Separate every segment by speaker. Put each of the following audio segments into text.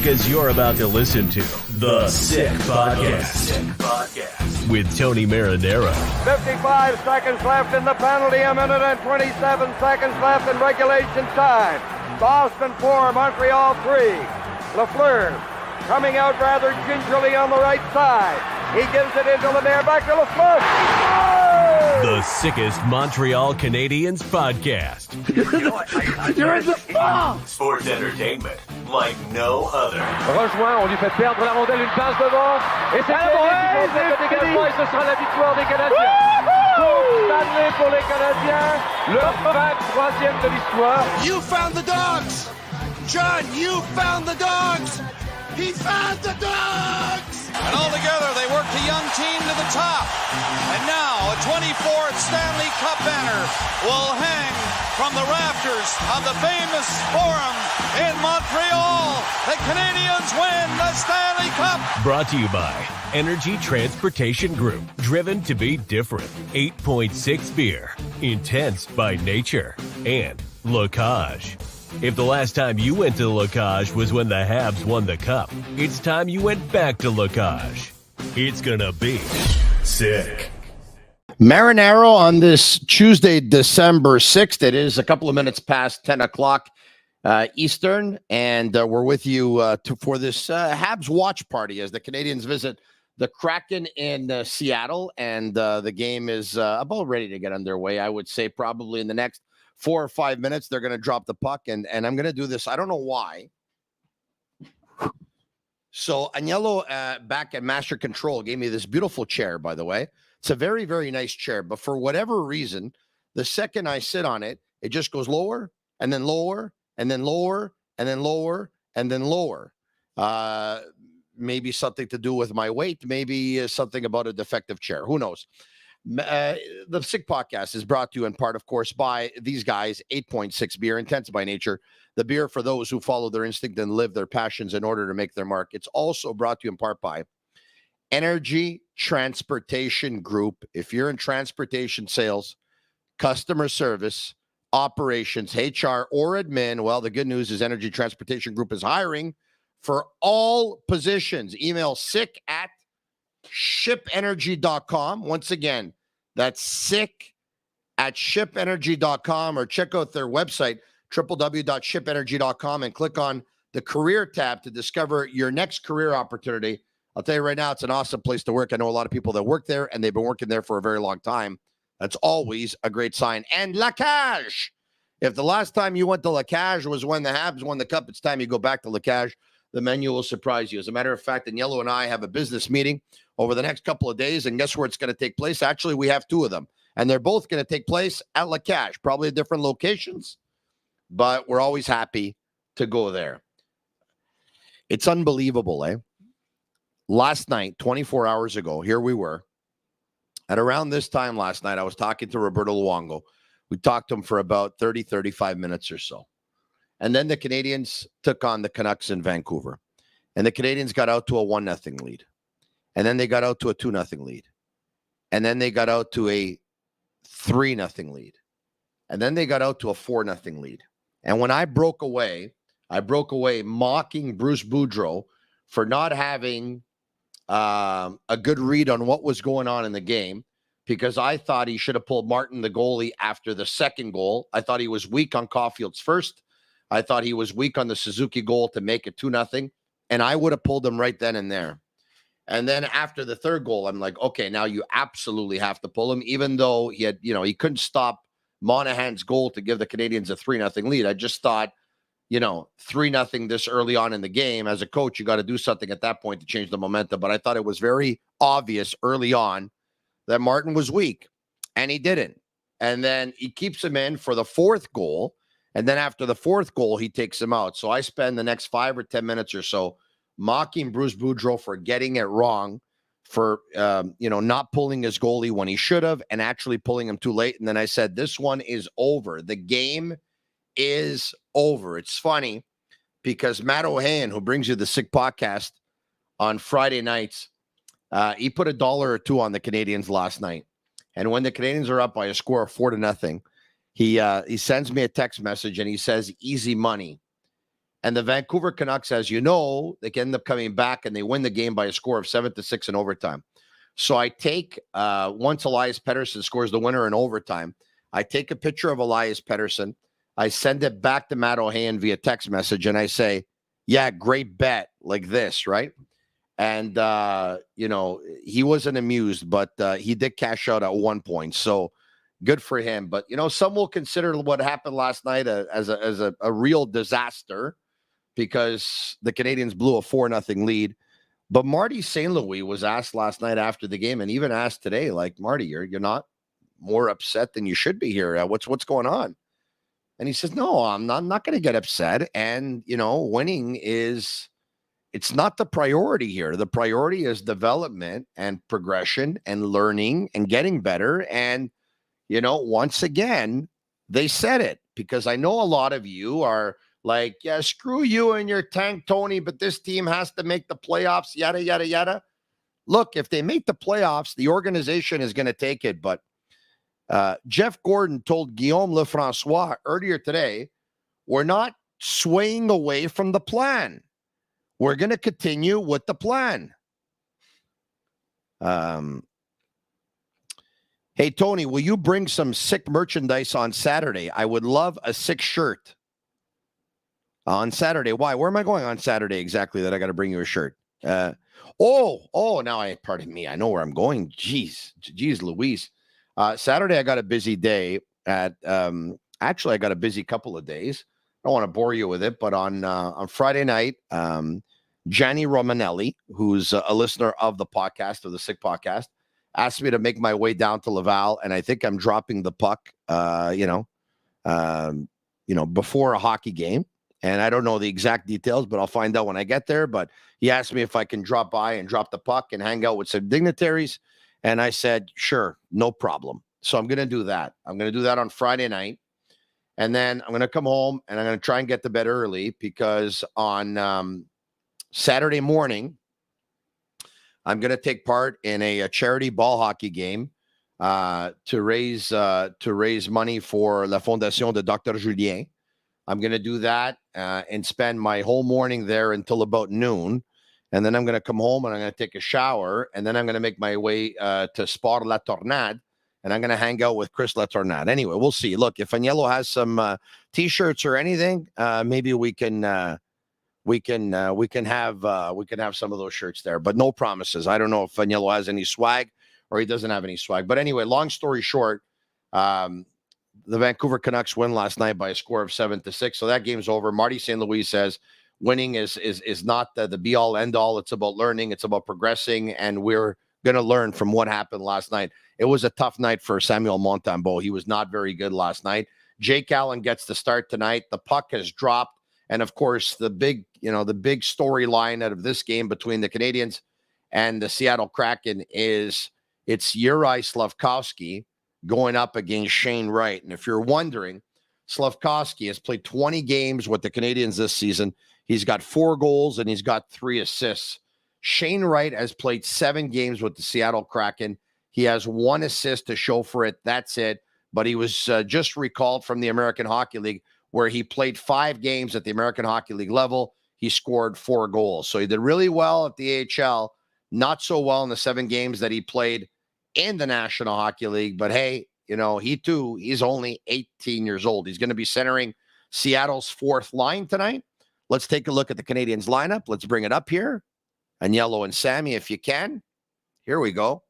Speaker 1: because you're about to listen to The Sick Podcast with Tony Marinaro.
Speaker 2: 55 seconds left in the penalty, a minute and 27 seconds left in regulation time. Boston 4, Montreal 3. Lafleur coming out rather gingerly on the right side. He gives it into Lemaire, back to Lafleur. Oh!
Speaker 1: The sickest Montreal Canadiens podcast.
Speaker 2: You're in the ball!
Speaker 1: Sports entertainment like no other.
Speaker 2: Rejoint, on lui fait perdre la rondelle, une passe devant. Et c'est le dégagement, et ce sera la victoire des Canadiens. Coupe Stanley pour les Canadiens. Leur 23e de l'histoire.
Speaker 3: You found the dogs! John, you found the dogs! He found the dogs! And all together, they worked a young team to the top. And now, a 24th Stanley Cup banner will hang from the rafters of the famous Forum in Montreal. The Canadiens win the Stanley Cup.
Speaker 1: Brought to you by Energy Transportation Group. Driven to be different. 8.6 beer. Intense by nature. And Locage. If the last time you went to Locage was when the Habs won the Cup, it's time you went back to Locage. It's gonna be sick.
Speaker 4: Marinaro on this Tuesday, December 6th. It is a couple of minutes past 10 o'clock Eastern, and we're with you for this Habs watch party as the Canadiens visit the Kraken in Seattle, and the game is about ready to get underway. I would say probably in the next 4 or 5 minutes, they're going to drop the puck, and I'm going to do this. I don't know why. So Agnello back at Master Control gave me this beautiful chair, by the way. It's a very, very nice chair, but for whatever reason, the second I sit on it, it just goes lower and then lower and then lower and then lower and then lower. Maybe something to do with my weight, maybe something about a defective chair. Who knows? The Sick Podcast is brought to you in part, of course, by these guys, 8.6 beer, intense by nature, the beer for those who follow their instinct and live their passions in order to make their mark. It's also brought to you in part by Energy Transportation Group. If you're in transportation sales, customer service, operations, HR, or admin, well, the good news is Energy Transportation Group is hiring for all positions. Email sick@shipenergy.com. Once again, that's sick@shipenergy.com, or check out their website, www.shipenergy.com, and click on the career tab to discover your next career opportunity. I'll tell you right now, it's an awesome place to work. I know a lot of people that work there, and they've been working there for a very long time. That's always a great sign. And Lacage. If the last time you went to Lacage was when the Habs won the Cup, it's time you go back to Lacage. The menu will surprise you. As a matter of fact, Agnello and I have a business meeting over the next couple of days, and guess where it's going to take place? Actually, we have two of them, and they're both going to take place at Lacage, probably at different locations, but we're always happy to go there. It's unbelievable, eh? Last night, 24 hours ago, here we were. At around this time last night, I was talking to Roberto Luongo. We talked to him for about 30, 35 minutes or so. And then the Canadiens took on the Canucks in Vancouver. And the Canadiens got out to a 1-0 lead. And then they got out to a 2-0 lead. And then they got out to a 3-0 lead. And then they got out to a 4-0 lead. And when I broke away mocking Bruce Boudreau for not having a good read on what was going on in the game, because I thought he should have pulled Martin, the goalie, after the second goal. I thought he was weak on Caulfield's first. I thought he was weak on the Suzuki goal to make it 2-0, and I would have pulled him right then and there. And then after the third goal, I'm like, okay, now you absolutely have to pull him, even though he had, he couldn't stop Monahan's goal to give the Canadiens a 3-0 lead. I just thought, 3-0 this early on in the game. As a coach, you got to do something at that point to change the momentum. But I thought it was very obvious early on that Martin was weak, and he didn't. And then he keeps him in for the fourth goal. And then after the fourth goal, he takes him out. So I spend the next 5 or 10 minutes or so mocking Bruce Boudreau for getting it wrong, for, not pulling his goalie when he should have and actually pulling him too late. And then I said, this one is over. The game is over. It's funny because Matt O'Hayan, who brings you the Sick Podcast on Friday nights, he put $1 or $2 on the Canadiens last night. And when the Canadiens are up by a score of 4-0, he sends me a text message and he says, easy money. And the Vancouver Canucks, as you know, they can end up coming back and they win the game by a score of 7-6 in overtime. So I take, once Elias Pettersson scores the winner in overtime, I take a picture of Elias Pettersson. I send it back to Matt O'Hayan via text message, and I say, yeah, great bet, like this, right? And, he wasn't amused, but he did cash out at one point. So good for him. But, some will consider what happened last night as a real disaster because the Canadiens blew a 4-0 lead. But Marty St. Louis was asked last night after the game and even asked today, like, Marty, you're not more upset than you should be here. What's going on? And he says, no, I'm not going to get upset. And, winning it's not the priority here. The priority is development and progression and learning and getting better. And, once again, they said it because I know a lot of you are like, yeah, screw you and your tank, Tony, but this team has to make the playoffs, yada, yada, yada. Look, if they make the playoffs, the organization is going to take it. But Jeff Gordon told Guillaume Lefrançois earlier today, we're not swaying away from the plan. We're going to continue with the plan. Hey, Tony, will you bring some sick merchandise on Saturday? I would love a sick shirt. On Saturday. Why? Where am I going on Saturday exactly that I got to bring you a shirt? Now pardon me. I know where I'm going. Jeez, Louise. Saturday, I got a busy day actually, I got a busy couple of days. I don't want to bore you with it, but on Friday night, Gianni Romanelli, who's a listener of the podcast, of the Sick Podcast, asked me to make my way down to Laval, and I think I'm dropping the puck, before a hockey game. And I don't know the exact details, but I'll find out when I get there. But he asked me if I can drop by and drop the puck and hang out with some dignitaries. And I said, sure, no problem. So I'm going to do that. I'm going to do that on Friday night. And then I'm going to come home and I'm going to try and get to bed early because on Saturday morning, I'm going to take part in a charity ball hockey game to raise money for La Fondation de Dr. Julien. I'm going to do that and spend my whole morning there until about noon. And then I'm going to come home and I'm going to take a shower. And then I'm going to make my way to Sport La Tornade. And I'm going to hang out with Chris La Tornade. Anyway, we'll see. Look, if Agnello has some T-shirts or anything, maybe we can have some of those shirts there. But no promises. I don't know if Agnello has any swag or he doesn't have any swag. But anyway, long story short, the Vancouver Canucks win last night by a score of 7-6. So that game's over. Marty St. Louis says winning is not the be all end all. It's about learning. It's about progressing. And we're going to learn from what happened last night. It was a tough night for Samuel Montembeault. He was not very good last night. Jake Allen gets the start tonight. The puck has dropped. And of course, the big storyline out of this game between the Canadiens and the Seattle Kraken is it's Uri Slafkovsky going up against Shane Wright. And if you're wondering, Slafkovsky has played 20 games with the Canadiens this season. He's got 4 goals and he's got 3 assists. Shane Wright has played 7 games with the Seattle Kraken. He has 1 assist to show for it. That's it. But he was just recalled from the American Hockey League where he played 5 games at the American Hockey League level. He scored 4 goals. So he did really well at the AHL, not so well in the 7 games that he played in the National Hockey League. But hey, he's only 18 years old. He's going to be centering Seattle's 4th line tonight. Let's take a look at the Canadiens lineup. Let's bring it up here. Agnello and Sammy, if you can. Here we go.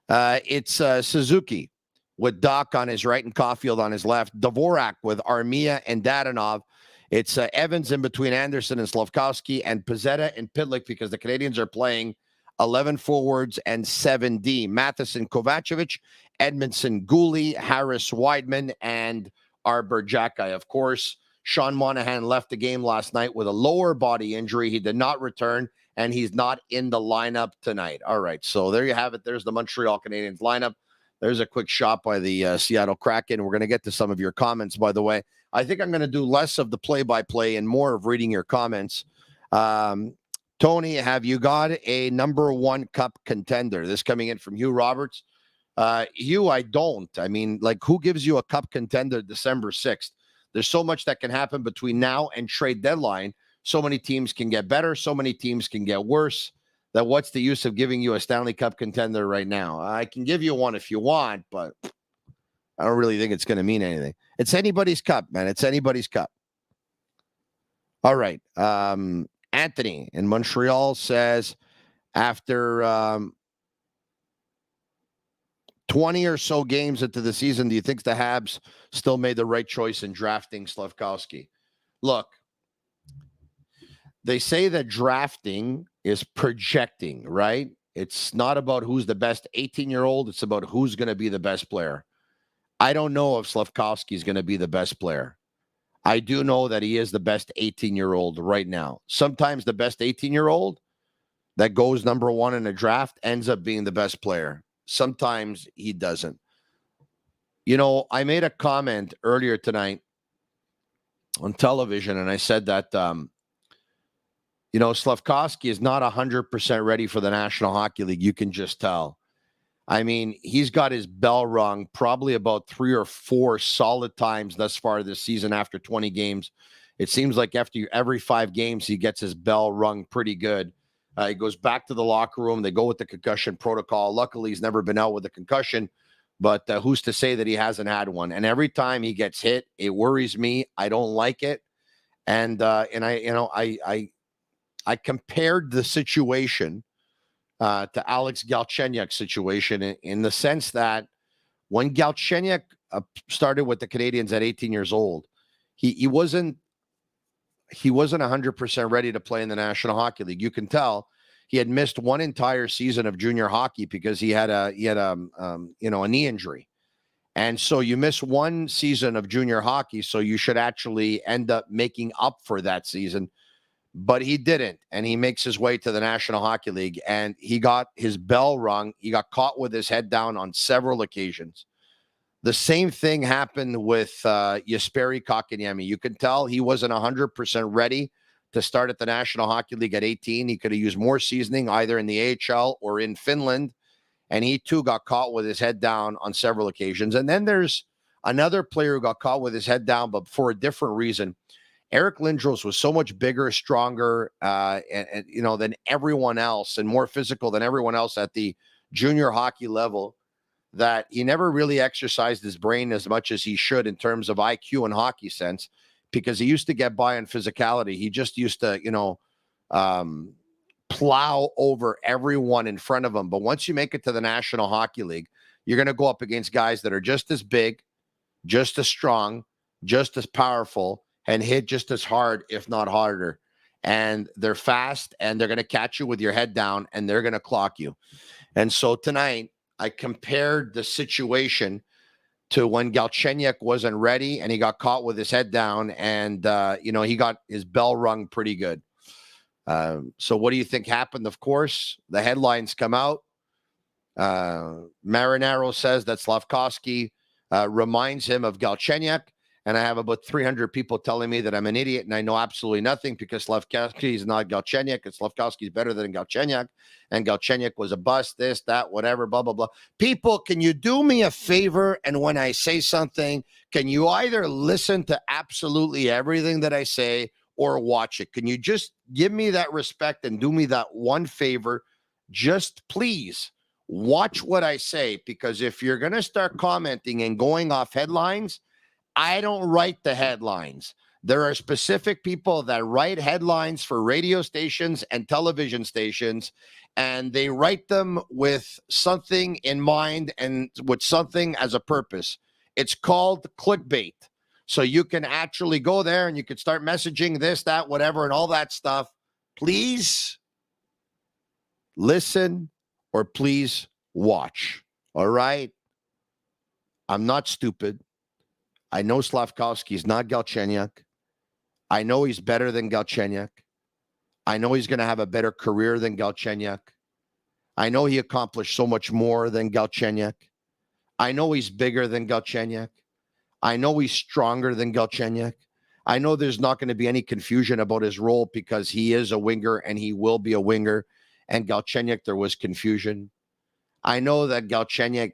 Speaker 4: It's Suzuki with Doc on his right and Caulfield on his left. Dvorak with Armia and Dadonov. It's Evans in between Anderson and Slafkovsky, and Pezzetta and Pitlick because the Canadiens are playing 11 forwards and 7D. Matheson, Kovacevic, Edmondson, Gooley, Harris, Weidman, and Arbor Jacki. Of course, Sean Monahan left the game last night with a lower body injury. He did not return, and he's not in the lineup tonight. All right, so there you have it. There's the Montreal Canadiens lineup. There's a quick shot by the Seattle Kraken. We're going to get to some of your comments, by the way. I think I'm going to do less of the play-by-play and more of reading your comments. Tony, have you got a number 1 cup contender? This coming in from Hugh Roberts. Hugh, I don't. I mean, who gives you a cup contender December 6th? There's so much that can happen between now and trade deadline. So many teams can get better. So many teams can get worse. That what's the use of giving you a Stanley Cup contender right now? I can give you one if you want, but I don't really think it's going to mean anything. It's anybody's cup, man. It's anybody's cup. All right. Anthony in Montreal says, after 20 or so games into the season, do you think the Habs still made the right choice in drafting Slafkovsky? Look, they say that drafting is projecting, right? It's not about who's the best 18-year-old. It's about who's going to be the best player. I don't know if Slafkovsky is going to be the best player. I do know that he is the best 18-year-old right now. Sometimes the best 18-year-old that goes number one in a draft ends up being the best player. Sometimes he doesn't. You know, I made a comment earlier tonight on television, and I said that, Slafkovsky is not 100% ready for the National Hockey League. You can just tell. I mean, he's got his bell rung probably about 3 or 4 solid times thus far this season after 20 games. It seems like after every 5 games, he gets his bell rung pretty good. He goes back to the locker room. They go with the concussion protocol. Luckily, he's never been out with a concussion, but who's to say that he hasn't had one? And every time he gets hit, it worries me. I don't like it. And I compared the situation to Alex Galchenyuk's situation in the sense that when Galchenyuk started with the Canadiens at 18 years old, he wasn't 100% ready to play in the National Hockey League. You can tell he had missed one entire season of junior hockey because he had a knee injury. And so you miss one season of junior hockey, so you should actually end up making up for that season. But he didn't, and he makes his way to the National Hockey League, and he got his bell rung. He got caught with his head down on several occasions. The same thing happened with Jesperi Kotkaniemi. You can tell he wasn't 100% ready to start at the National Hockey League at 18. He could have used more seasoning either in the AHL or in Finland, and he too got caught with his head down on several occasions. And then there's another player who got caught with his head down, but for a different reason. Eric Lindros was so much bigger, stronger, than everyone else, and more physical than everyone else at the junior hockey level, that he never really exercised his brain as much as he should in terms of IQ and hockey sense, because he used to get by on physicality. He just used to, plow over everyone in front of him. But once you make it to the National Hockey League, you're going to go up against guys that are just as big, just as strong, just as powerful, and hit just as hard, if not harder. And they're fast, and they're going to catch you with your head down, and they're going to clock you. And so tonight, I compared the situation to when Galchenyuk wasn't ready, and he got caught with his head down, and, he got his bell rung pretty good. So what do you think happened? Of course, the headlines come out. Marinaro says that Slafkovsky reminds him of Galchenyuk. And I have about 300 people telling me that I'm an idiot and I know absolutely nothing because Slafkovsky is not Galchenyuk, and Slafkovsky is better than Galchenyuk, and Galchenyuk was a bust, this, that, whatever, blah, blah, blah. People, can you do me a favor? And when I say something, can you either listen to absolutely everything that I say or watch it? Can you just give me that respect and do me that one favor? Just please watch what I say, because if you're going to start commenting and going off headlines, I don't write the headlines. There are specific people that write headlines for radio stations and television stations, and they write them with something in mind and with something as a purpose. It's called clickbait. So you can actually go there and you can start messaging this, that, whatever, and all that stuff. Please listen or please watch. All right? I'm not stupid. I know Slafkovsky is not Galchenyuk. I know he's better than Galchenyuk. I know he's going to have a better career than Galchenyuk. I know he accomplished so much more than Galchenyuk. I know he's bigger than Galchenyuk. I know he's stronger than Galchenyuk. I know there's not going to be any confusion about his role because he is a winger and he will be a winger. And Galchenyuk, there was confusion. I know that Galchenyuk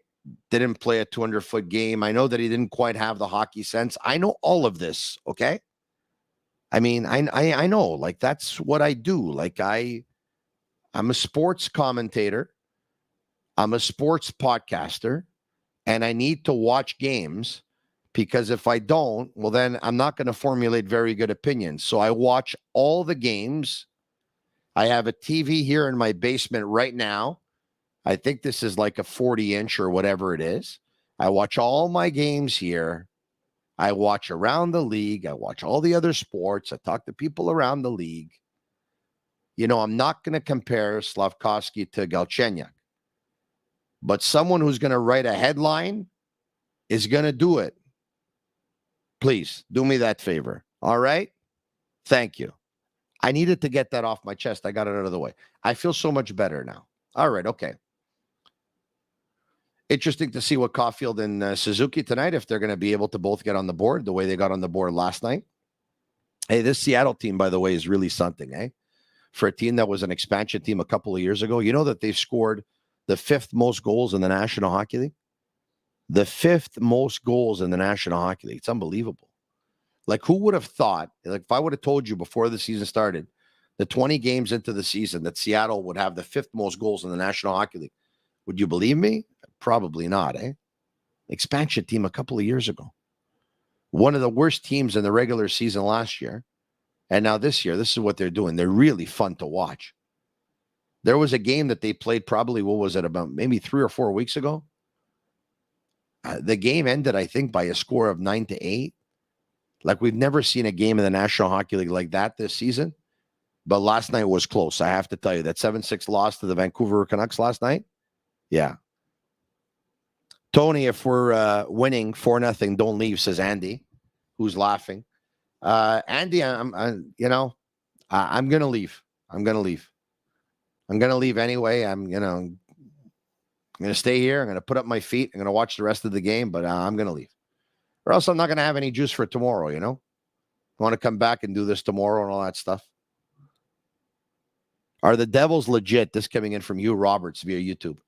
Speaker 4: didn't play a 200-foot game. I know that he didn't quite have the hockey sense. I know all of this, okay? I mean, I know, like, that's what I do. Like, I'm a sports commentator. I'm a sports podcaster, and I need to watch games because if I don't, well, then I'm not going to formulate very good opinions. So I watch all the games. I have a TV here in my basement right now. I think this is like a 40-inch or whatever it is. I watch all my games here. I watch around the league. I watch all the other sports. I talk to people around the league. You know, I'm not going to compare Slafkovsky to Galchenyuk. But someone who's going to write a headline is going to do it. Please, do me that favor. All right? Thank you. I needed to get that off my chest. I got it out of the way. I feel so much better now. All right, okay. Interesting to see what Caulfield and Suzuki tonight, if they're going to be able to both get on the board the way they got on the board last night. Hey, this Seattle team, by the way, is really something, eh? For a team that was an expansion team a couple of years ago, you know that they've scored the 5th most goals in the National Hockey League? The 5th most goals in the National Hockey League. It's unbelievable. Like, who would have thought, like, if I would have told you before the season started, the 20 games into the season, that Seattle would have the 5th most goals in the National Hockey League, would you believe me? Probably not, eh? Expansion team a couple of years ago. One of the worst teams in the regular season last year. And now this year, this is what they're doing. They're really fun to watch. There was a game that they played probably, what was it, about maybe 3 or 4 weeks ago? The game ended, I think, by a score of 9-8. Like, we've never seen a game in the National Hockey League like that this season. But last night was close. I have to tell you, that 7-6 loss to the Vancouver Canucks last night. Yeah. Tony, if we're winning 4-0, don't leave, says Andy, who's laughing. Andy, I'm going to leave. I'm going to leave. I'm going to leave anyway. I'm going to stay here. I'm going to put up my feet. I'm going to watch the rest of the game, but I'm going to leave. Or else I'm not going to have any juice for tomorrow, you know? I want to come back and do this tomorrow and all that stuff. Are the Devils legit? This coming in from you, Roberts, via YouTube.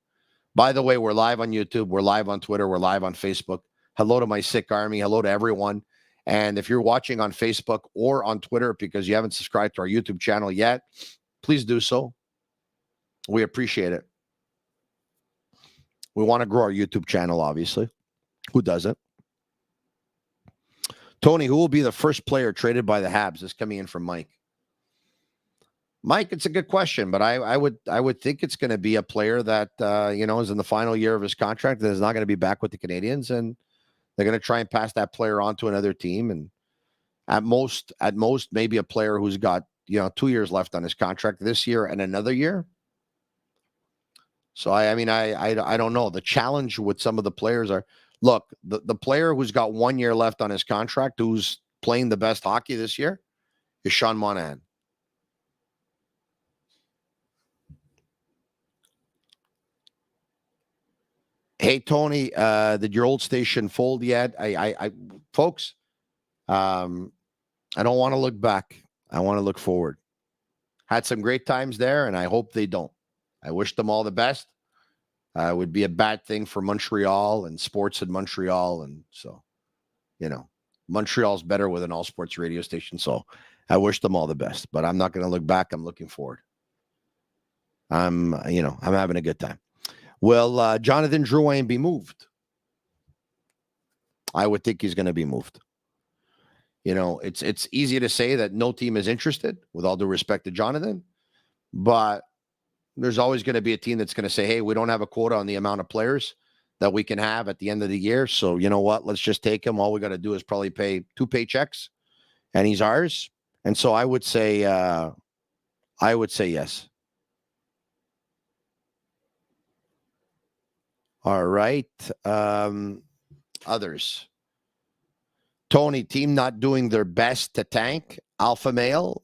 Speaker 4: By the way, we're live on YouTube. We're live on Twitter. We're live on Facebook. Hello to my sick army. Hello to everyone. And if you're watching on Facebook or on Twitter because you haven't subscribed to our YouTube channel yet, please do so. We appreciate it. We want to grow our YouTube channel, obviously. Who doesn't? Tony, who will be the first player traded by the Habs? This coming in from Mike. Mike, it's a good question, but I would think it's going to be a player that is in the final year of his contract that is not going to be back with the Canadiens, and they're going to try and pass that player on to another team, and at most, maybe a player who's got 2 years left on his contract this year and another year. So I don't know. The challenge with some of the players are, look, the player who's got 1 year left on his contract, who's playing the best hockey this year, is Sean Monahan. Hey, Tony, did your old station fold yet? Folks, I don't want to look back. I want to look forward. Had some great times there, and I hope they don't. I wish them all the best. It would be a bad thing for Montreal and sports in Montreal. And so, Montreal's better with an all sports radio station. So I wish them all the best, but I'm not going to look back. I'm looking forward. I'm having a good time. Will Jonathan Drouin be moved? I would think he's going to be moved. It's easy to say that no team is interested, with all due respect to Jonathan, but there's always going to be a team that's going to say, hey, we don't have a quota on the amount of players that we can have at the end of the year. So you know what? Let's just take him. All we got to do is probably pay 2 paychecks, and he's ours. And so I would say yes. All right. Others. Tony, team not doing their best to tank. Alpha male.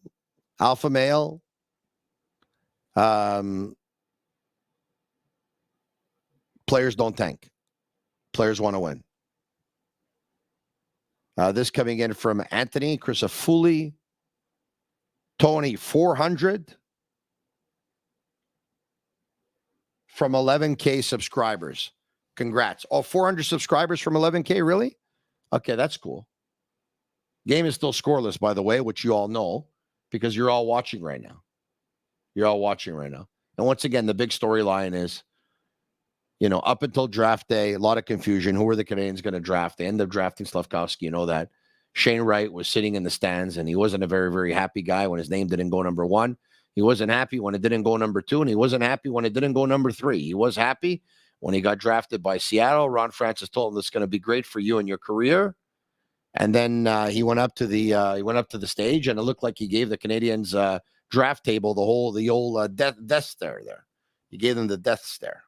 Speaker 4: Players don't tank. Players want to win. This coming in from Anthony Crisafulli. Tony, 400 from 11K subscribers. Congrats. Oh, 400 subscribers from 11K, really? Okay, that's cool. Game is still scoreless, by the way, which you all know because you're all watching right now. You're all watching right now. And once again, the big storyline is, up until draft day, a lot of confusion. Who are the Canadiens going to draft? They end up drafting Slafkovsky. You know that. Shane Wright was sitting in the stands, and he wasn't a very, very happy guy when his name didn't go number 1. He wasn't happy when it didn't go number 2, and he wasn't happy when it didn't go number 3. He was happy when he got drafted by Seattle. Ron Francis told him, "This is going to be great for you and your career." And then he went up to the stage, and it looked like he gave the Canadiens draft table the old death stare there. He gave them the death stare.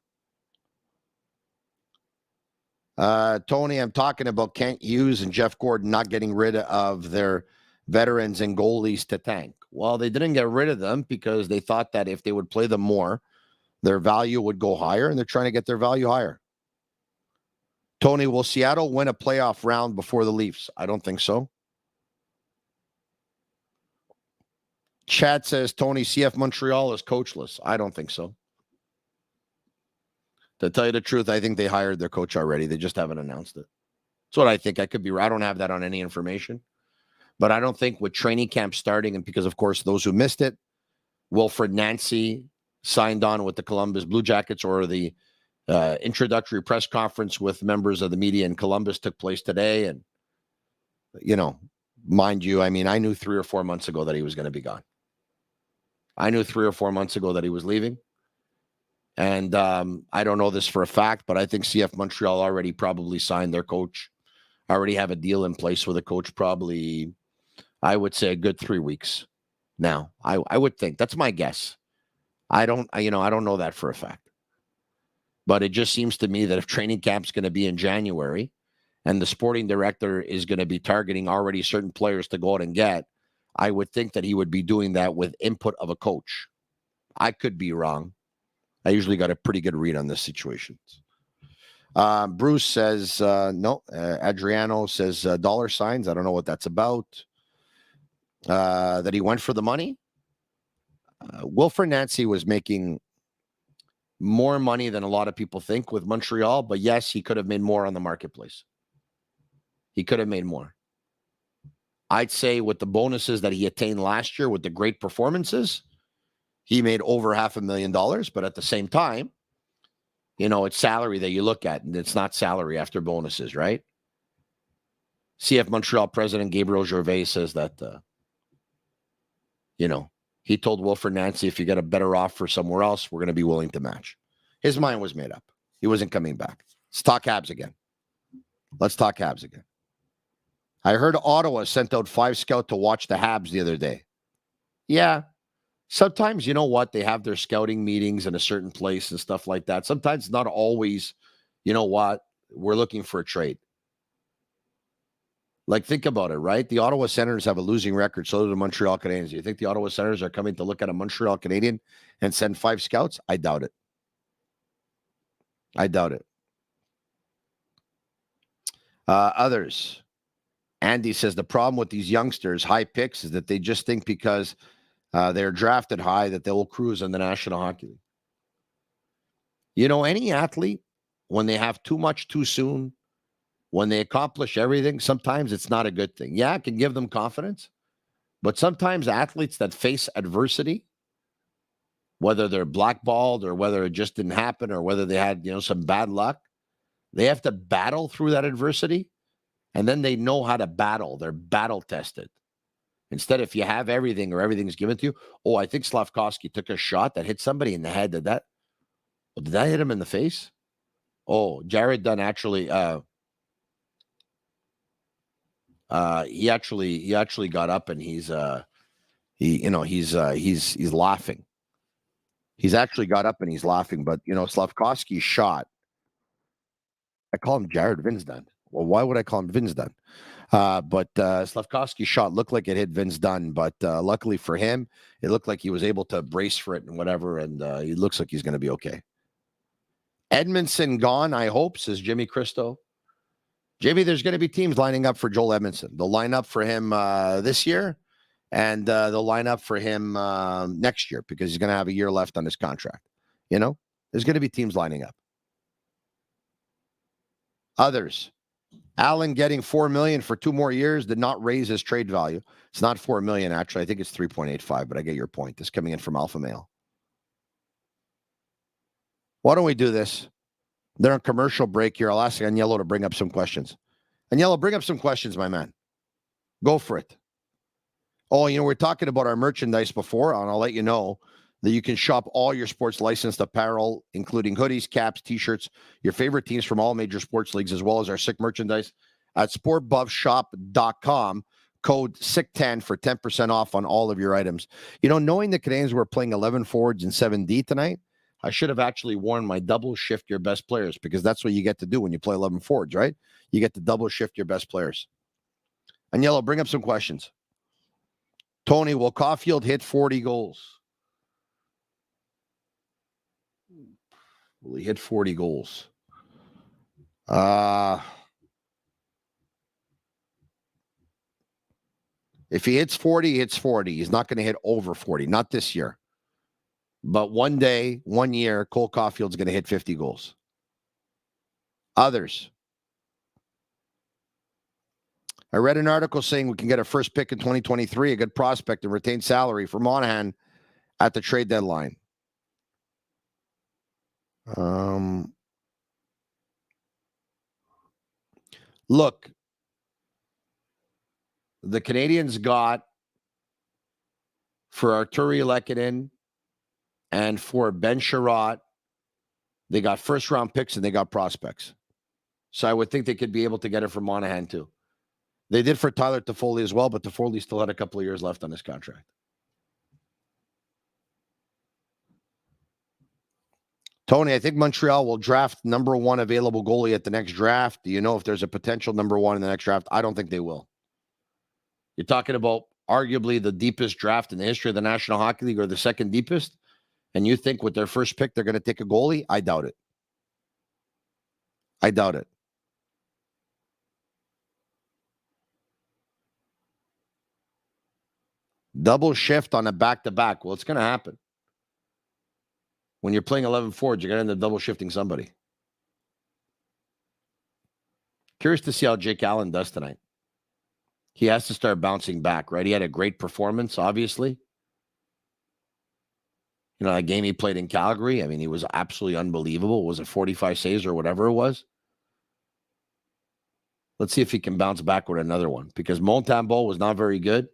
Speaker 4: Tony, I'm talking about Kent Hughes and Jeff Gordon not getting rid of their veterans and goalies to tank. Well, they didn't get rid of them because they thought that if they would play them more, their value would go higher, and they're trying to get their value higher. Tony, will Seattle win a playoff round before the Leafs? I don't think so. Chad says, Tony, CF Montreal is coachless. I don't think so. To tell you the truth, I think they hired their coach already. They just haven't announced it. That's what I think. I could be right. I don't have that on any information. But I don't think with training camp starting, and because, of course, those who missed it, Wilfred Nancy signed on with the Columbus Blue Jackets, or the introductory press conference with members of the media in Columbus took place today. And, mind you, I knew 3 or 4 months ago that he was going to be gone. I knew 3 or 4 months ago that he was leaving. And I don't know this for a fact, but I think CF Montreal already probably signed their coach, already have a deal in place with a coach, probably, I would say, a good 3 weeks now. I would think. That's my guess. I don't know that for a fact. But it just seems to me that if training camp's going to be in January and the sporting director is going to be targeting already certain players to go out and get, I would think that he would be doing that with input of a coach. I could be wrong. I usually got a pretty good read on this situation. Bruce says, no. Adriano says dollar signs. I don't know what that's about. That he went for the money. Wilfred Nancy was making more money than a lot of people think with Montreal, but yes, he could have made more on the marketplace. He could have made more. I'd say with the bonuses that he attained last year with the great performances, he made over $500,000, but at the same time, it's salary that you look at, and it's not salary after bonuses, right? CF Montreal president Gabriel Gervais says that, he told Wilfred Nancy, if you get a better offer somewhere else, we're going to be willing to match. His mind was made up. He wasn't coming back. Let's talk Habs again. I heard Ottawa sent out 5 scouts to watch the Habs the other day. Yeah. Sometimes, you know what? They have their scouting meetings in a certain place and stuff like that. Sometimes not always, you know what? We're looking for a trade. Like, think about it, right? The Ottawa Senators have a losing record, so do the Montreal Canadiens. You think the Ottawa Senators are coming to look at a Montreal Canadien and send 5 scouts? I doubt it. Others. Andy says the problem with these youngsters, high picks, is that they just think because they're drafted high that they will cruise in the National Hockey League. Any athlete, when they have too much too soon, when they accomplish everything, sometimes it's not a good thing. Yeah, it can give them confidence, but sometimes athletes that face adversity, whether they're blackballed or whether it just didn't happen or whether they had, some bad luck, they have to battle through that adversity, and then they know how to battle. They're battle tested. Instead, if you have everything or everything's given to you, I think Slafkovsky took a shot that hit somebody in the head. Did that hit him in the face? Jared Dunn actually, he actually got up and he's laughing. He's actually got up and he's laughing, but Slafkovsky's shot, I call him Jared Vince Dunn. Well, why would I call him Vince Dunn? But Slafkovsky's shot looked like it hit Vince Dunn, but luckily for him, it looked like he was able to brace for it and whatever, and he looks like he's going to be okay. Edmondson gone, I hope, says Jimmy Christo. Jimmy, there's going to be teams lining up for Joel Edmondson. They'll line up for him this year, and they'll line up for him next year because he's going to have a year left on his contract. There's going to be teams lining up. Others. Allen getting $4 million for 2 more years did not raise his trade value. It's not $4 million, actually. I think it's 3.85, but I get your point. This coming in from Alpha Male. Why don't we do this? They're on commercial break here. I'll ask Agnello to bring up some questions. Agnello, bring up some questions, my man. Go for it. Oh, we're talking about our merchandise before, and I'll let you know that you can shop all your sports licensed apparel, including hoodies, caps, T-shirts, your favorite teams from all major sports leagues, as well as our sick merchandise at sportbuffshop.com. Code SICK10 for 10% off on all of your items. Knowing the Canadiens were playing 11 forwards and 7D tonight, I should have actually worn my double shift your best players, because that's what you get to do when you play 11 forwards, right? You get to double shift your best players. Agnello, bring up some questions. Tony, will Caulfield hit 40 goals? Will he hit 40 goals? If he hits 40, he hits 40. He's not going to hit over 40. Not this year. But one day, 1 year, Cole Caulfield's going to hit 50 goals. Others. I read an article saying we can get a first pick in 2023, a good prospect, and retain salary for Monahan at the trade deadline. Look, the Canadiens got for Arturi Lehkonen and for Ben Sherratt, they got first-round picks and they got prospects. So I would think they could be able to get it from Monahan too. They did for Tyler Toffoli as well, but Toffoli still had a couple of years left on his contract. Tony, I think Montreal will draft number 1 available goalie at the next draft. Do you know if there's a potential number 1 in the next draft? I don't think they will. You're talking about arguably the deepest draft in the history of the National Hockey League, or the second deepest, and you think with their first pick they're going to take a goalie? I doubt it. I doubt it. Double shift on a back-to-back. Well, it's going to happen. When you're playing 11 forwards, you're going to end up double shifting somebody. Curious to see how Jake Allen does tonight. He has to start bouncing back, right? He had a great performance, obviously. That game he played in Calgary, I mean, he was absolutely unbelievable. Was it 45 saves or whatever it was? Let's see if he can bounce back with another one, because Montembeault was not very good.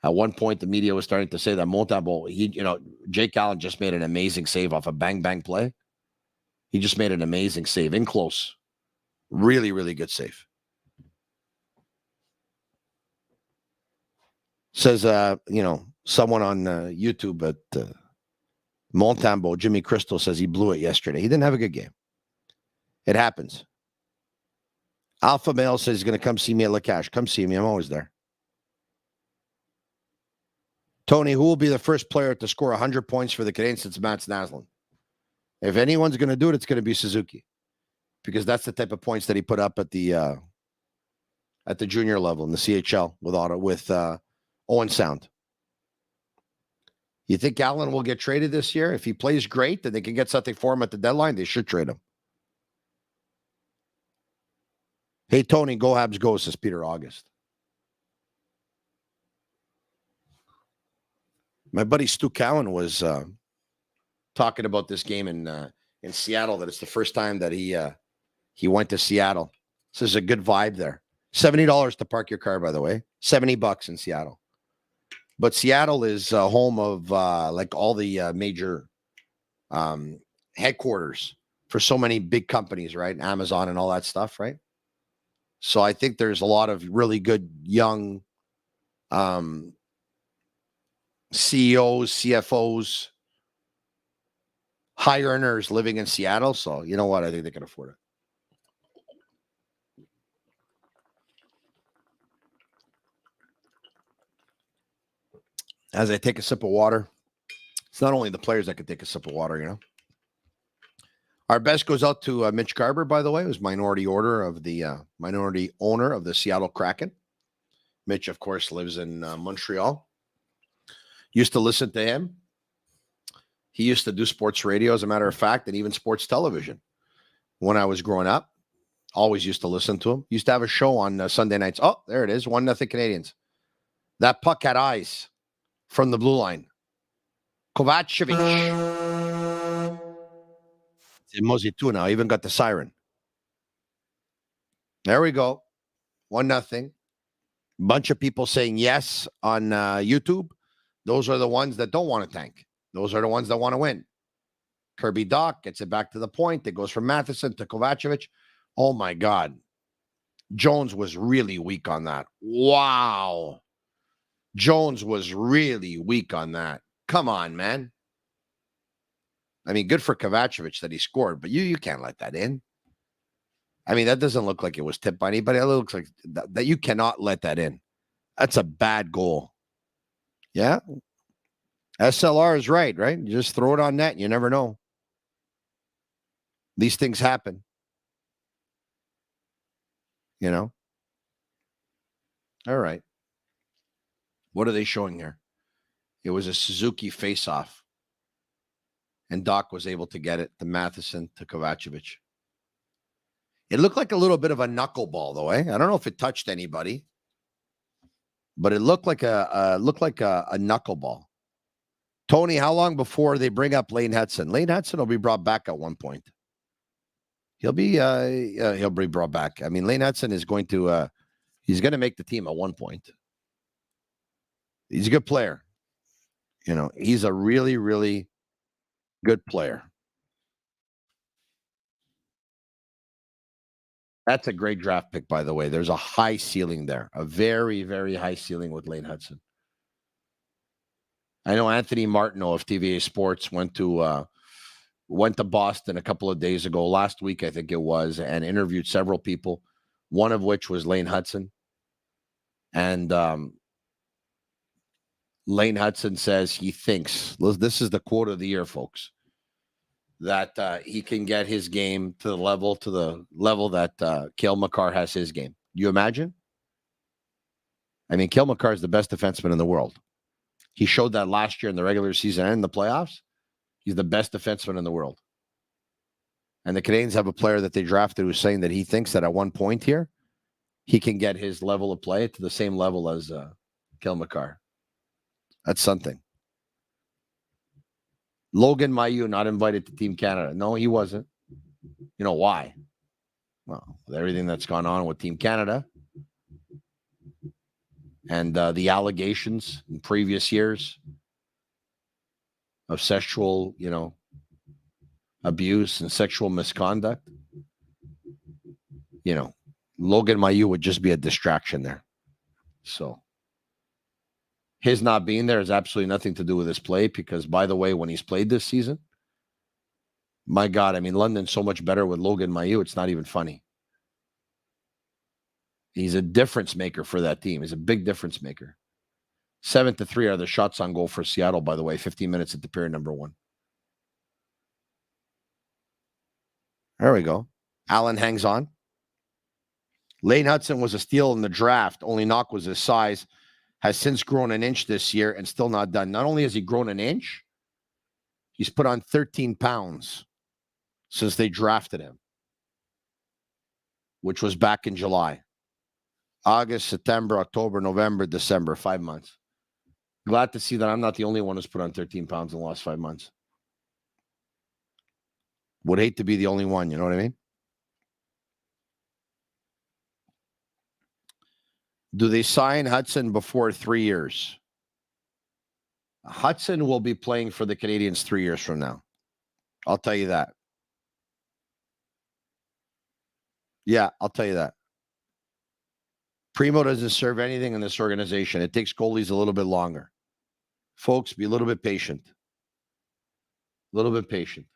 Speaker 4: At one point, the media was starting to say that Montembeault, Jake Allen just made an amazing save off a bang-bang play. He just made an amazing save in close. Really, really good save. Says, someone on YouTube at Montembeault, Jimmy Crystal, says he blew it yesterday. He didn't have a good game. It happens. Alpha Male says he's going to come see me at La Cache. Come see me. I'm always there. Tony, who will be the first player to score 100 points for the Canadiens since Mats Naslund? If anyone's going to do it, it's going to be Suzuki, because that's the type of points that he put up at the junior level in the CHL with Owen Sound. You think Allen will get traded this year? If he plays great, then they can get something for him at the deadline. They should trade him. Hey, Tony, go Habs, go, says Peter August. My buddy Stu Cowan was talking about this game in Seattle, that it's the first time that he went to Seattle. So there's a good vibe there. $70 to park your car, by the way. $70 in Seattle. But Seattle is home of like all the major headquarters for so many big companies, right? Amazon and all that stuff, right? So I think there's a lot of really good young CEOs, CFOs, high earners living in Seattle. So you know what? I think they can afford it. As I take a sip of water, it's not only the players that can take a sip of water, Our best goes out to Mitch Garber, by the way, who's minority owner of the Seattle Kraken. Mitch, of course, lives in Montreal. Used to listen to him. He used to do sports radio, as a matter of fact, and even sports television when I was growing up. Always used to listen to him. Used to have a show on Sunday nights. Oh, there it is. 1-0 Canadiens. That puck had eyes from the blue line. Kovacevic. It's Mosey too now. Even got the siren. There we go. 1-0. Bunch of people saying yes on YouTube. Those are the ones that don't want to tank. Those are the ones that want to win. Kirby Doc gets it back to the point. It goes from Matheson to Kovacevic. Oh, my God. Jones was really weak on that. Wow. Jones was really weak on that. Come on, man. I mean, good for Kovacevic that he scored, but you can't let that in. I mean, that doesn't look like it was tipped by anybody. It looks like that you cannot let that in. That's a bad goal. Yeah. SLR is right? You just throw it on net. You never know. These things happen. You know? All right. What are they showing here? It was a Suzuki face-off. And Doc was able to get it to Matheson to Kovacevic. It looked like a little bit of a knuckleball, though, eh? I don't know if it touched anybody, but it looked like a knuckleball. Tony, how long before they bring up Lane Hudson? Lane Hudson will be brought back at one point. He'll be brought back. I mean, Lane Hudson is going to he's going to make the team at one point. He's a good player. You know, he's a really, really good player. That's a great draft pick, by the way. There's a high ceiling there, a very, very high ceiling with Lane Hudson. I know Anthony Martineau of TVA Sports went to Boston a couple of days ago, last week I think it was, and interviewed several people, one of which was Lane Hudson. And Lane Hudson says he thinks, this is the quote of the year, folks, that he can get his game to the level that Cale Makar has his game. Do you imagine? I mean, Cale Makar is the best defenseman in the world. He showed that last year in the regular season and in the playoffs. He's the best defenseman in the world. And the Canadiens have a player that they drafted who's saying that he thinks that at one point here, he can get his level of play to the same level as Cale Makar. That's something. Logan Mailloux not invited to Team Canada. No, he wasn't. You know why? Well, with everything that's gone on with Team Canada and the allegations in previous years of sexual, abuse and sexual misconduct, Logan Mailloux would just be a distraction there. So his not being there has absolutely nothing to do with his play because, by the way, when he's played this season, my God, I mean, London's so much better with Logan Mailloux, it's not even funny. He's a difference maker for that team. He's a big difference maker. 7-3 are the shots on goal for Seattle, by the way, 15 minutes at the period number 1. There we go. Allen hangs on. Lane Hudson was a steal in the draft. Only knock was his size. Has since grown an inch this year and still not done. Not only has he grown an inch, he's put on 13 pounds since they drafted him, which was back in July. August, September, October, November, December, 5 months. Glad to see that I'm not the only one who's put on 13 pounds in the last 5 months. Would hate to be the only one, you know what I mean? Do they sign Hudson before 3 years? Hudson will be playing for the Canadiens 3 years from now. I'll tell you that. Yeah, I'll tell you that. Primo doesn't serve anything in this organization. It takes goalies a little bit longer. Folks, be a little bit patient. A little bit patient.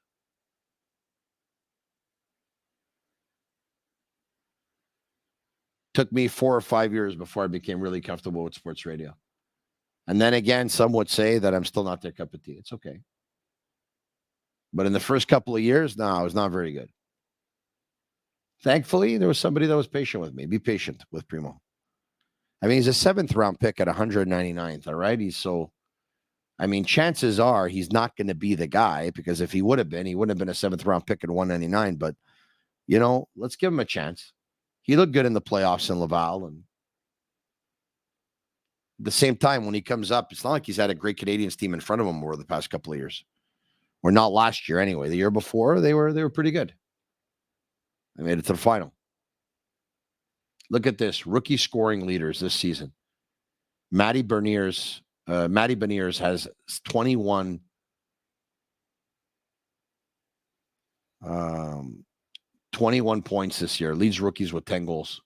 Speaker 4: Took me 4 or 5 years before I became really comfortable with sports radio. And then again, some would say that I'm still not their cup of tea. It's okay. But in the first couple of years, no, I was not very good. Thankfully, there was somebody that was patient with me. Be patient with Primo. I mean, he's a 7th round pick at 199th, all right? Chances are he's not going to be the guy because if he would have been, he wouldn't have been a 7th round pick at 199. But Let's give him a chance. He looked good in the playoffs in Laval. And at the same time, when he comes up, it's not like he's had a great Canadiens team in front of him over the past couple of years. Or not last year anyway. The year before, they were pretty good. They made it to the final. Look at this. Rookie scoring leaders this season. Matty Beniers has 21 21 points this year. Leads rookies with 10 goals.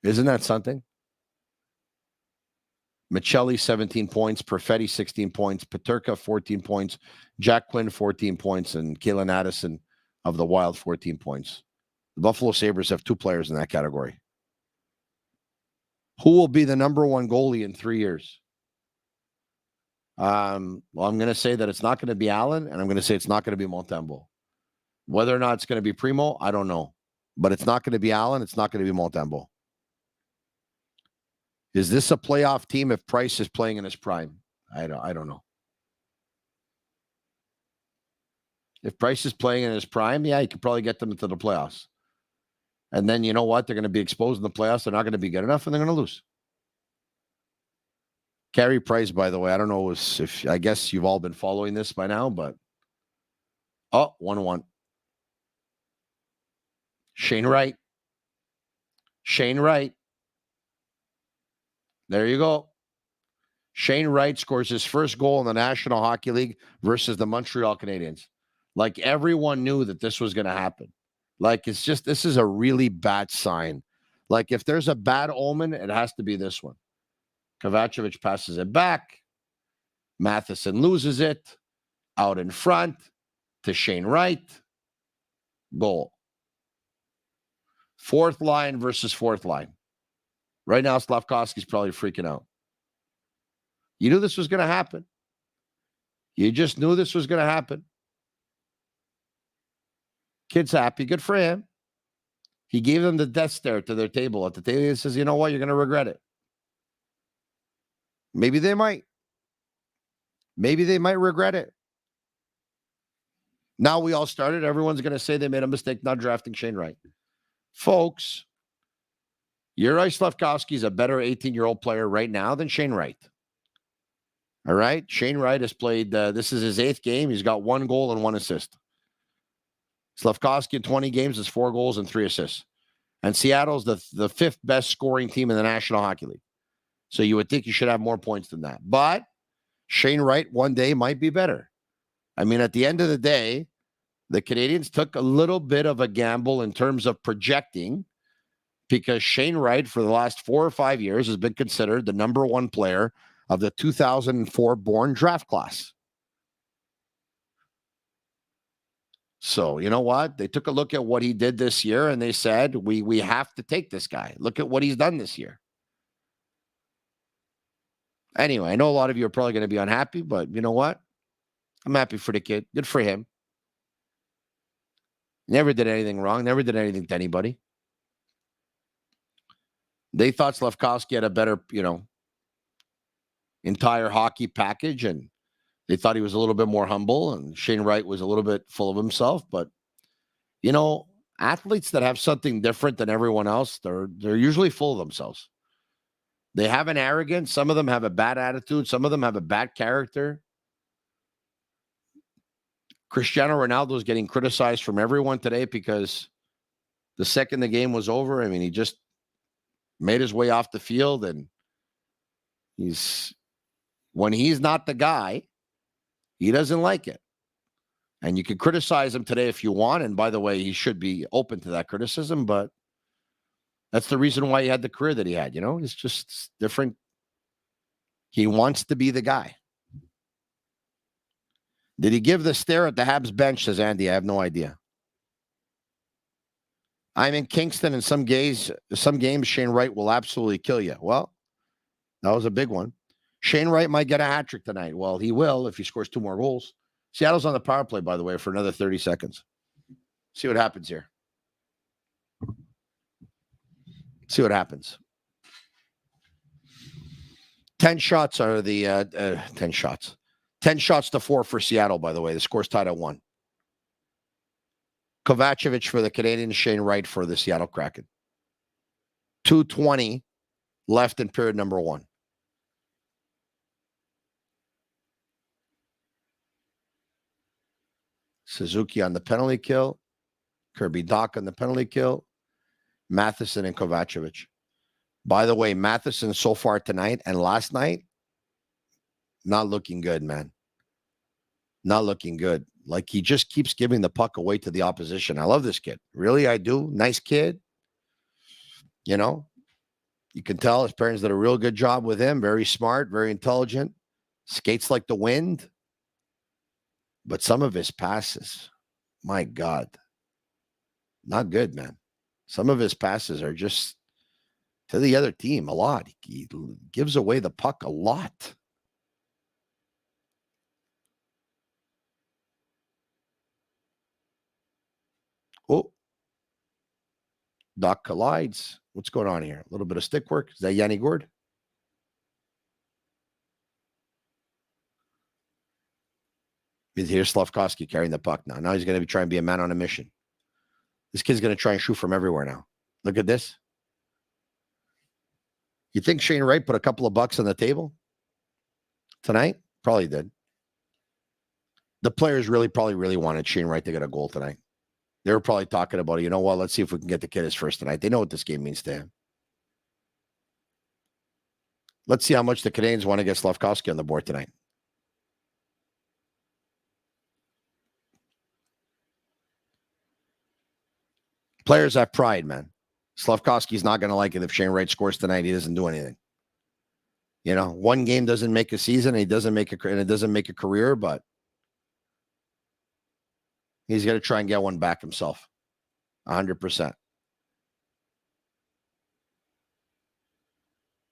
Speaker 4: Isn't that something? Michelli, 17 points. Perfetti, 16 points. Peterka, 14 points. Jack Quinn, 14 points. And Kalen Addison of the Wild, 14 points. The Buffalo Sabres have 2 players in that category. Who will be the number 1 goalie in 3 years? I'm going to say that it's not going to be Allen, and I'm going to say it's not going to be Montembeault. Whether or not it's going to be Primo, I don't know. But it's not going to be Allen. It's not going to be Montembeault. Is this a playoff team if Price is playing in his prime? I don't know. If Price is playing in his prime, yeah, you could probably get them into the playoffs. And then you know what? They're going to be exposed in the playoffs. They're not going to be good enough, and they're going to lose. Carey Price, by the way, I don't know if I guess you've all been following this by now, but 1-1. Shane Wright. There you go. Shane Wright scores his first goal in the National Hockey League versus the Montreal Canadiens. Like everyone knew that this was going to happen. Like this is a really bad sign. Like if there's a bad omen, it has to be this one. Kovacevic passes it back. Matheson loses it. Out in front to Shane Wright. Goal. 4th line versus 4th line. Right now, Slafkovsky's probably freaking out. You knew this was going to happen. You just knew this was going to happen. Kid's happy. Good for him. He gave them the death stare to their table. At the table, he says, you know what? You're going to regret it. Maybe they might. Maybe they might regret it. Now we all started. Everyone's going to say they made a mistake not drafting Shane Wright. Folks, Yuri Slafkovsky is a better 18-year-old player right now than Shane Wright. All right? Shane Wright has played, this is his 8th game. He's got 1 goal and 1 assist. Slafkovsky in 20 games has 4 goals and 3 assists. And Seattle's the 5th best scoring team in the National Hockey League. So you would think you should have more points than that. But Shane Wright one day might be better. I mean, at the end of the day, the Canadiens took a little bit of a gamble in terms of projecting because Shane Wright for the last 4 or 5 years has been considered the number 1 player of the 2004 born draft class. So, you know what? They took a look at what he did this year and they said, we have to take this guy. Look at what he's done this year. Anyway, I know a lot of you are probably going to be unhappy, but you know what? I'm happy for the kid. Good for him. Never did anything wrong. Never did anything to anybody. They thought Slafkovsky had a better, entire hockey package, and they thought he was a little bit more humble, and Shane Wright was a little bit full of himself. But, athletes that have something different than everyone else, they're usually full of themselves. They have an arrogance. Some of them have a bad attitude. Some of them have a bad character. Cristiano Ronaldo is getting criticized from everyone today because the second the game was over, he just made his way off the field, and when he's not the guy, he doesn't like it. And you can criticize him today if you want. And by the way, he should be open to that criticism, but that's the reason why he had the career that he had. It's just different. He wants to be the guy. Did he give the stare at the Habs bench, says Andy? I have no idea. I'm in Kingston, and some games, Shane Wright will absolutely kill you. Well, that was a big one. Shane Wright might get a hat trick tonight. Well, he will if he scores 2 more goals. Seattle's on the power play, by the way, for another 30 seconds. See what happens here. See what happens. 10 shots are the 10 shots. 10 shots to 4 for Seattle, by the way. The score's tied at 1. Kovacevic for the Canadiens, Shane Wright for the Seattle Kraken. 2:20 left in period number 1. Suzuki on the penalty kill. Kirby Dach on the penalty kill. Matheson and Kovacevic. By the way, Matheson so far tonight and last night, not looking good, man. Not looking good. Like, he just keeps giving the puck away to the opposition. I love this kid. Really, I do. Nice kid. You know, you can tell his parents did a real good job with him. Very smart, very intelligent. Skates like the wind. But some of his passes, my God, not good, man. Some of his passes are just to the other team a lot. He gives away the puck a lot. Oh, Doc collides. What's going on here? A little bit of stick work. Is that Yanni Gourde? Here's Slafkovsky carrying the puck now. Now he's going to be trying to be a man on a mission. This kid's going to try and shoot from everywhere now. Look at this. You think Shane Wright put a couple of bucks on the table tonight? Probably did. The players probably wanted Shane Wright to get a goal tonight. They were probably talking about it. You know what? Let's see if we can get the kid his first tonight. They know what this game means to him. Let's see how much the Canadiens want to get Slafkovsky on the board tonight. Players have pride, man. Slafkovsky's not going to like it if Shane Wright scores tonight. He doesn't do anything. You know, one game doesn't make a season. It doesn't make a career, but he's going to try and get one back himself. 100%.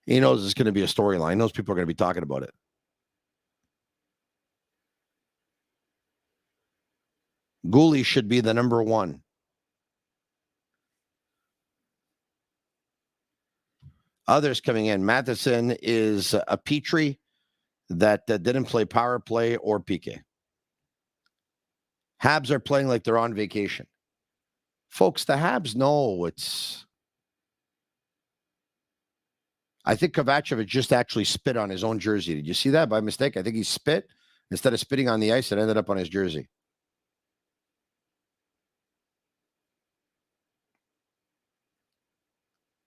Speaker 4: He knows it's going to be a storyline. He knows people are going to be talking about it. Goalie should be the number 1. Others coming in. Matheson is a Petrie that didn't play power play or PK. Habs are playing like they're on vacation. Folks, the Habs know it's... I think Kovacevic just actually spit on his own jersey. Did you see that by mistake? I think he spit. Instead of spitting on the ice, it ended up on his jersey.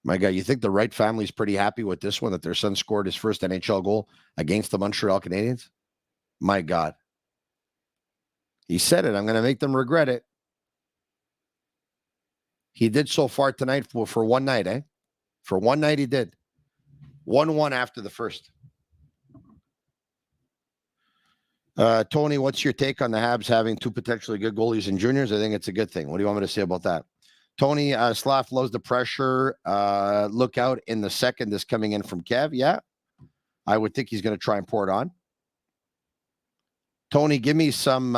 Speaker 4: My God, you think the Wright family's pretty happy with this one, that their son scored his first NHL goal against the Montreal Canadiens? My God. He said it. I'm going to make them regret it. He did so far tonight for one night, eh? For one night he did. 1-1 after the first. Tony, what's your take on the Habs having 2 potentially good goalies and juniors? I think it's a good thing. What do you want me to say about that? Tony, Slav loves the pressure. Look out in the second. This coming in from Kev. Yeah, I would think he's going to try and pour it on. Tony, give me some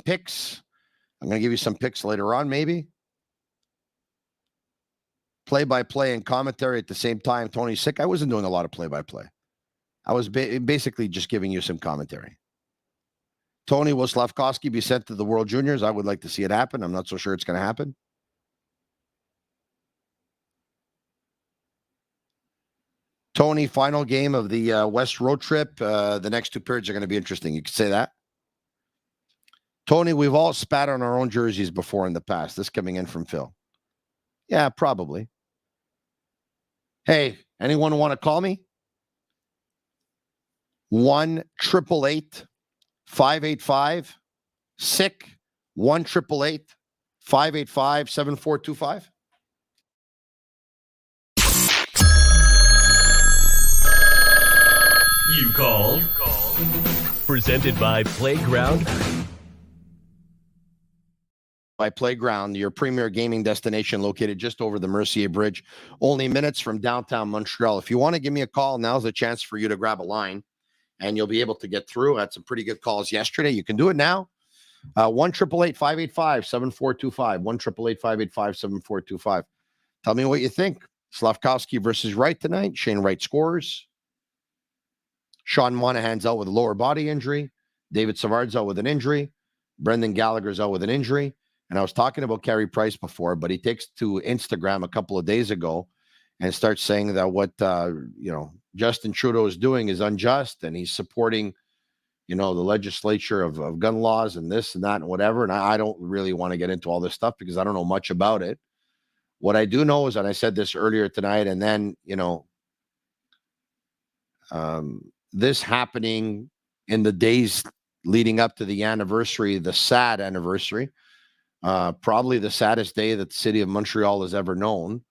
Speaker 4: picks. I'm going to give you some picks later on, maybe. Play-by-play and commentary at the same time. Tony's sick. I wasn't doing a lot of play-by-play. I was basically just giving you some commentary. Tony, will Slafkovsky be sent to the World Juniors? I would like to see it happen. I'm not so sure it's going to happen. Tony, final game of the West road trip. The next 2 periods are going to be interesting. You could say that. Tony, we've all spat on our own jerseys before in the past. This coming in from Phil. Yeah, probably. Hey, anyone want to call me? 1-888-585-SICK. 1-888-585-7425.
Speaker 1: You called. Presented by Playground.
Speaker 4: By Playground, your premier gaming destination located just over the Mercier Bridge, only minutes from downtown Montreal. If you want to give me a call, now's the chance for you to grab a line, and you'll be able to get through. I had some pretty good calls yesterday. You can do it now. 1-888-585-7425. 1-888-585-7425. Tell me what you think. Slafkovsky versus Wright tonight. Shane Wright scores. Sean Monahan's out with a lower body injury. David Savard's out with an injury. Brendan Gallagher's out with an injury. And I was talking about Carey Price before, but he takes to Instagram a couple of days ago and starts saying that what Justin Trudeau is doing is unjust, and he's supporting the legislature of gun laws and this and that and whatever. And I don't really want to get into all this stuff because I don't know much about it. What I do know is, and I said this earlier tonight, and then this happening in the days leading up to the anniversary, the sad anniversary, probably the saddest day that the city of Montreal has ever known,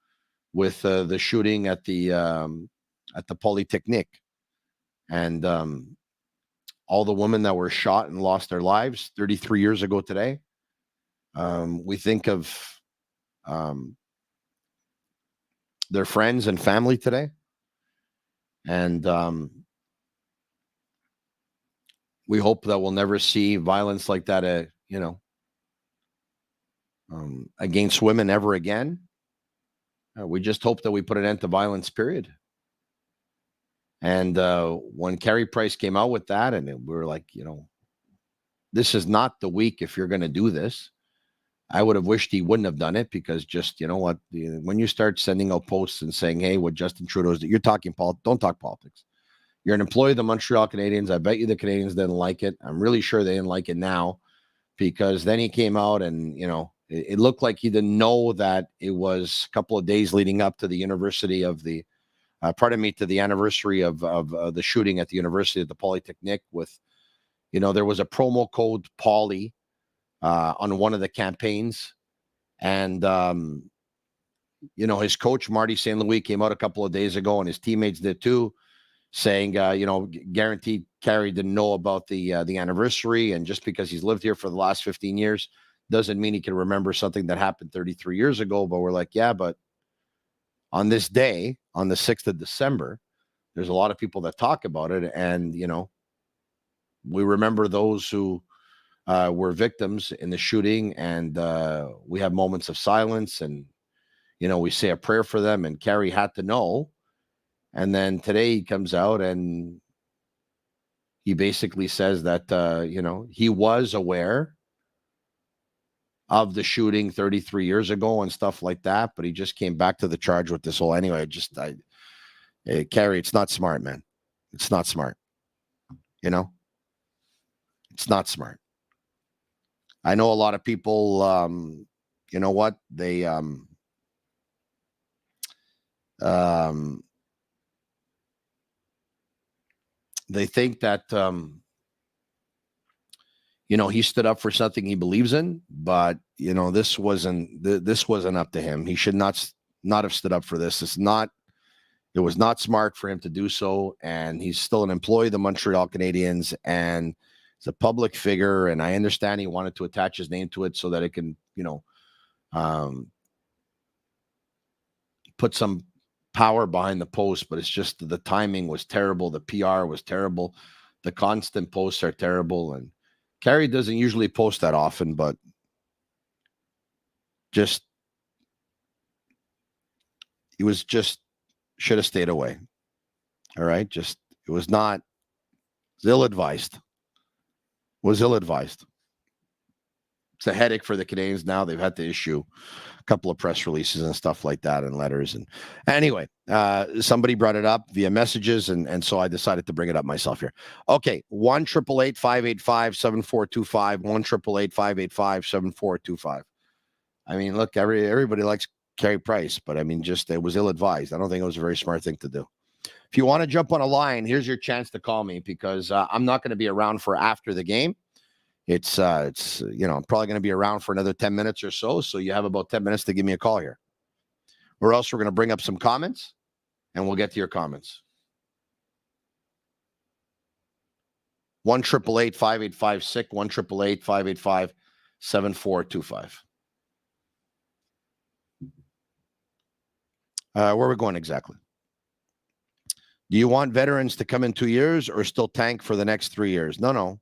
Speaker 4: with the shooting at the Polytechnique, and all the women that were shot and lost their lives 33 years ago today. We think of their friends and family today, and we hope that we'll never see violence like that, against women ever again. We just hope that we put an end to violence, period. And when Carey Price came out with that, and we were like, this is not the week if you're going to do this. I would have wished he wouldn't have done it, because just, when you start sending out posts and saying, hey, what Justin Trudeau's, you're talking don't talk politics. You're an employee of the Montreal Canadiens. I bet you the Canadiens didn't like it. I'm really sure they didn't like it now, because then he came out and, it looked like he didn't know that it was a couple of days leading up to the anniversary of the shooting at the University of the Polytechnique with, there was a promo code Poly on one of the campaigns. And, his coach, Marty St. Louis, came out a couple of days ago, and his teammates did too, saying, guaranteed Carey didn't know about the anniversary. And just because he's lived here for the last 15 years doesn't mean he can remember something that happened 33 years ago. But we're like, yeah, but on this day, on the 6th of December, there's a lot of people that talk about it. And, we remember those who were victims in the shooting, and we have moments of silence, and, we say a prayer for them, and Carey had to know. And then today he comes out and he basically says that, he was aware of the shooting 33 years ago and stuff like that, but he just came back to the charge with this whole, anyway, Carey, it's not smart, man. It's not smart. It's not smart. I know a lot of people, you know what? They think that, he stood up for something he believes in, but, this wasn't up to him. He should not have stood up for this. It was not smart for him to do so. And he's still an employee of the Montreal Canadiens, and he's a public figure. And I understand he wanted to attach his name to it so that it can, put some power behind the post, but it's just the timing was terrible. The PR was terrible. The constant posts are terrible. And Carey doesn't usually post that often, but should have stayed away. All right. It was ill-advised. It's a headache for the Canadiens now. They've had to issue a couple of press releases and stuff like that, and letters. And anyway, somebody brought it up via messages, and so I decided to bring it up myself here. Okay, 1-888-585-7425, 1-888-585-7425. I mean, look, everybody likes Carey Price, but I mean, it was ill-advised. I don't think it was a very smart thing to do. If you want to jump on a line, here's your chance to call me, because I'm not going to be around for after the game. It's I'm probably going to be around for another 10 minutes or so. So you have about 10 minutes to give me a call here, or else we're going to bring up some comments and we'll get to your comments. 1-888-585-SICK, 1-888-585-7425. Where are we going exactly? Do you want veterans to come in 2 years or still tank for the next 3 years? No.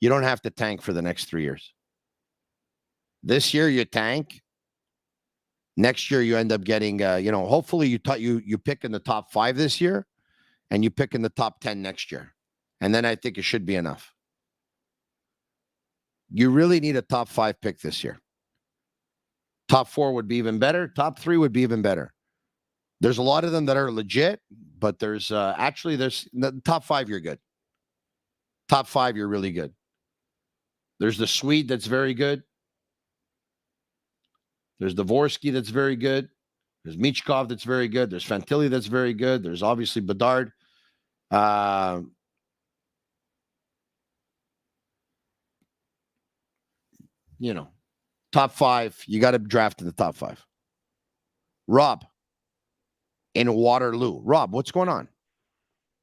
Speaker 4: You don't have to tank for the next 3 years. This year you tank. Next year you end up getting, hopefully you pick in the top 5 this year, and you pick in the top 10 next year. And then I think it should be enough. You really need a top 5 pick this year. Top 4 would be even better. Top 3 would be even better. There's a lot of them that are legit, but there's the top 5, you're good. Top 5, you're really good. There's the Swede that's very good. There's Dvorsky that's very good. There's Michkov that's very good. There's Fantilli that's very good. There's obviously Bedard. Top 5, you got to draft in the top 5. Rob in Waterloo. Rob, what's going on?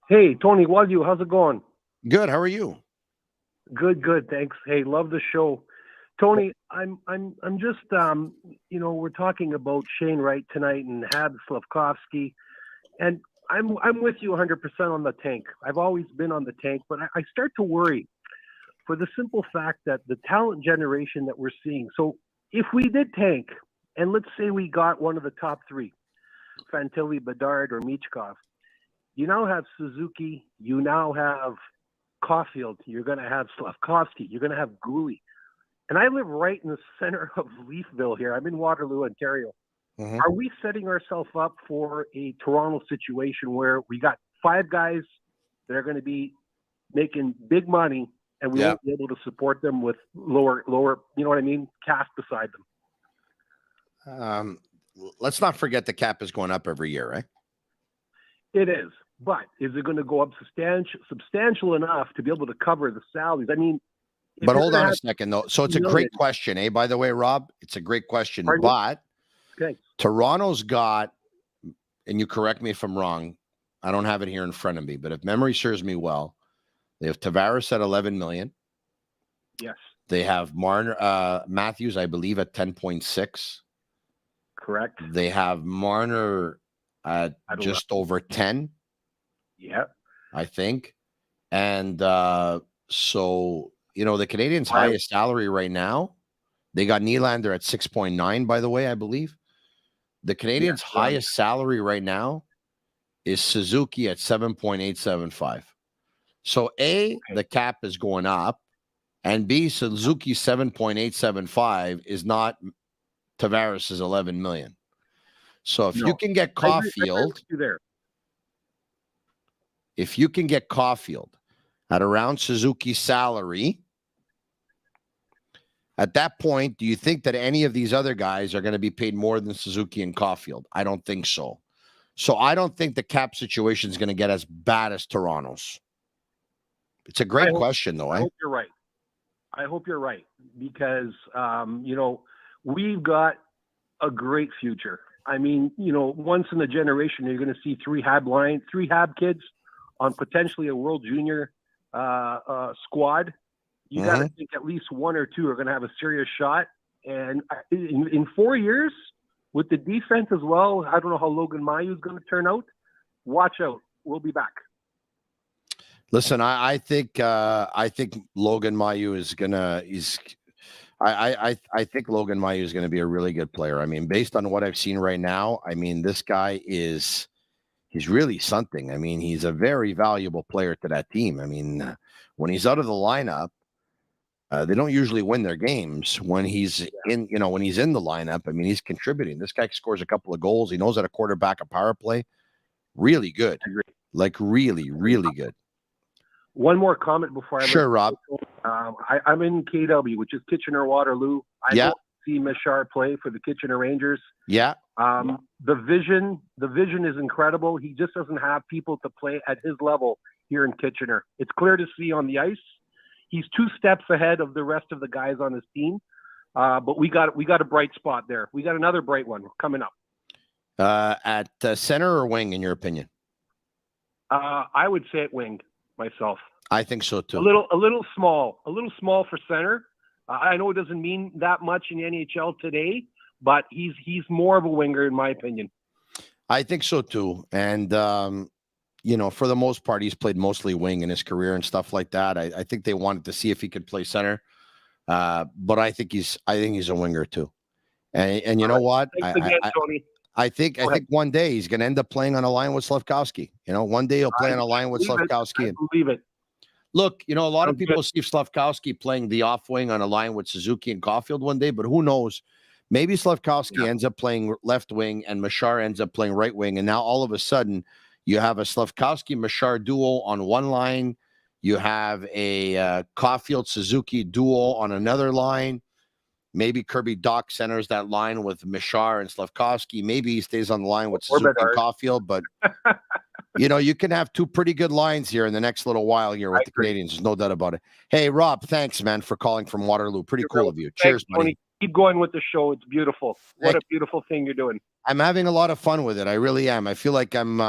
Speaker 5: Hey, Tony, how's it going?
Speaker 4: Good. How are you?
Speaker 5: Good. Thanks. Hey, love the show. Tony, I'm just, we're talking about Shane Wright tonight and Habs Slafkovsky, and I'm with you 100% on the tank. I've always been on the tank, but I start to worry for the simple fact that the talent generation that we're seeing. So if we did tank, and let's say we got one of the top 3, Fantilli, Bedard, or Michkov, you now have Suzuki, you now have Caulfield, you're going to have Slafkovsky, you're going to have Gooley. And I live right in the center of Leafville here. I'm in Waterloo, Ontario. Mm-hmm. Are we setting ourselves up for a Toronto situation where we got 5 guys that are going to be making big money and we won't be able to support them with lower, cast beside them?
Speaker 4: Let's not forget the cap is going up every year, right?
Speaker 5: It is. But is it going to go up substantial enough to be able to cover the salaries? I mean,
Speaker 4: but hold on a second, though. So it's a great question, eh? By the way, Rob, it's a great question.
Speaker 5: Pardon?
Speaker 4: But
Speaker 5: okay.
Speaker 4: Toronto's got, and you correct me if I'm wrong, I don't have it here in front of me, but if memory serves me well, they have Tavares at $11 million.
Speaker 5: Yes.
Speaker 4: They have Matthews, I believe, at 10.6.
Speaker 5: Correct.
Speaker 4: They have Marner at just over 10.
Speaker 5: Yeah.
Speaker 4: I think. And so, the Canadiens' highest salary right now, they got Nylander at 6.9, by the way, I believe. The Canadiens' highest salary right now is Suzuki at 7.875. So, A, the cap is going up, and B, Suzuki's 7.875 is not Tavares' $11 million. So if you can get Caulfield, at around Suzuki's salary, at that point, do you think that any of these other guys are going to be paid more than Suzuki and Caulfield? I don't think so. So I don't think the cap situation is going to get as bad as Toronto's. It's a great question, though.
Speaker 5: I hope you're right. I hope you're right because, we've got a great future. I mean, once in a generation, you're going to see 3 Hab kids on potentially a World Junior squad. You got to think at least 1 or 2 are going to have a serious shot. And in 4 years, with the defense as well, I don't know how Logan Mailloux is going to turn out. Watch out. We'll be back.
Speaker 4: Listen, I think Logan Mailloux is gonna. I think Logan Mailloux is going to be a really good player. I mean, based on what I've seen right now, I mean, this guy he's really something. I mean, he's a very valuable player to that team. I mean, when he's out of the lineup, they don't usually win their games. When he's in the lineup, I mean, he's contributing. This guy scores a couple of goals. He knows how to quarterback a power play. Really good. Like really, really good.
Speaker 5: One more comment before I
Speaker 4: Rob.
Speaker 5: I'm in KW, which is Kitchener-Waterloo. I don't see Mishar play for the Kitchener Rangers.
Speaker 4: Yeah.
Speaker 5: The vision is incredible. He just doesn't have people to play at his level here in Kitchener. It's clear to see on the ice. He's 2 steps ahead of the rest of the guys on his team. But we got a bright spot there. We got another bright one coming up.
Speaker 4: At center or wing, in your opinion?
Speaker 5: I would say at wing myself.
Speaker 4: I think so too.
Speaker 5: A little small for center. I know it doesn't mean that much in the NHL today, but he's more of a winger in my opinion.
Speaker 4: I think so too. And for the most part, he's played mostly wing in his career and stuff like that. I think they wanted to see if he could play center. But I think he's a winger too. And you know what? I think one day he's going to end up playing on a line with Slafkovsky. One day he'll play on a line with Slafkovsky.
Speaker 5: I believe it.
Speaker 4: Look, a lot of people see Slafkovsky playing the off wing on a line with Suzuki and Caulfield one day, but who knows? Maybe Slafkovsky ends up playing left wing and Machar ends up playing right wing. And now all of a sudden you have a Slafkovsky-Machar duo on one line. You have a Caulfield-Suzuki duo on another line. Maybe Kirby Doc centers that line with Machar and Slafkovsky. Maybe he stays on the line with Suzuki and Caulfield. But, you can have two pretty good lines here in the next little while here with the Canadiens. There's no doubt about it. Hey, Rob, thanks, man, for calling from Waterloo. Pretty cool of you. Cheers, buddy. Tony.
Speaker 5: Keep going with the show. It's beautiful. What a beautiful thing you're doing.
Speaker 4: I'm having a lot of fun with it. I really am. I feel like I'm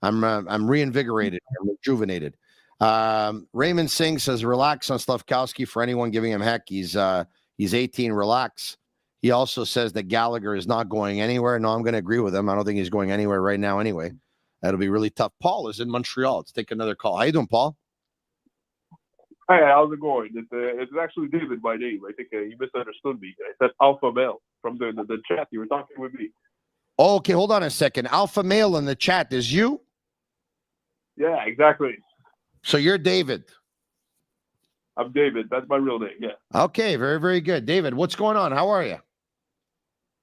Speaker 4: reinvigorated. I'm rejuvenated. Raymond Singh says, relax on Slafkovsky for anyone giving him heck. He's 18. Relax. He also says that Gallagher is not going anywhere. No, I'm going to agree with him. I don't think he's going anywhere right now anyway. That'll be really tough. Paul is in Montreal. Let's take another call. How you doing, Paul?
Speaker 6: Hi, how's it going? It's actually David by name. I think you misunderstood me. I said Alpha Male from the chat. You were talking with me.
Speaker 4: Oh, okay, hold on a second. Alpha Male in the chat is you?
Speaker 6: Yeah, exactly.
Speaker 4: So you're David.
Speaker 6: I'm David. That's my real name, yeah.
Speaker 4: Okay, very, very good. David, what's going on? How are you?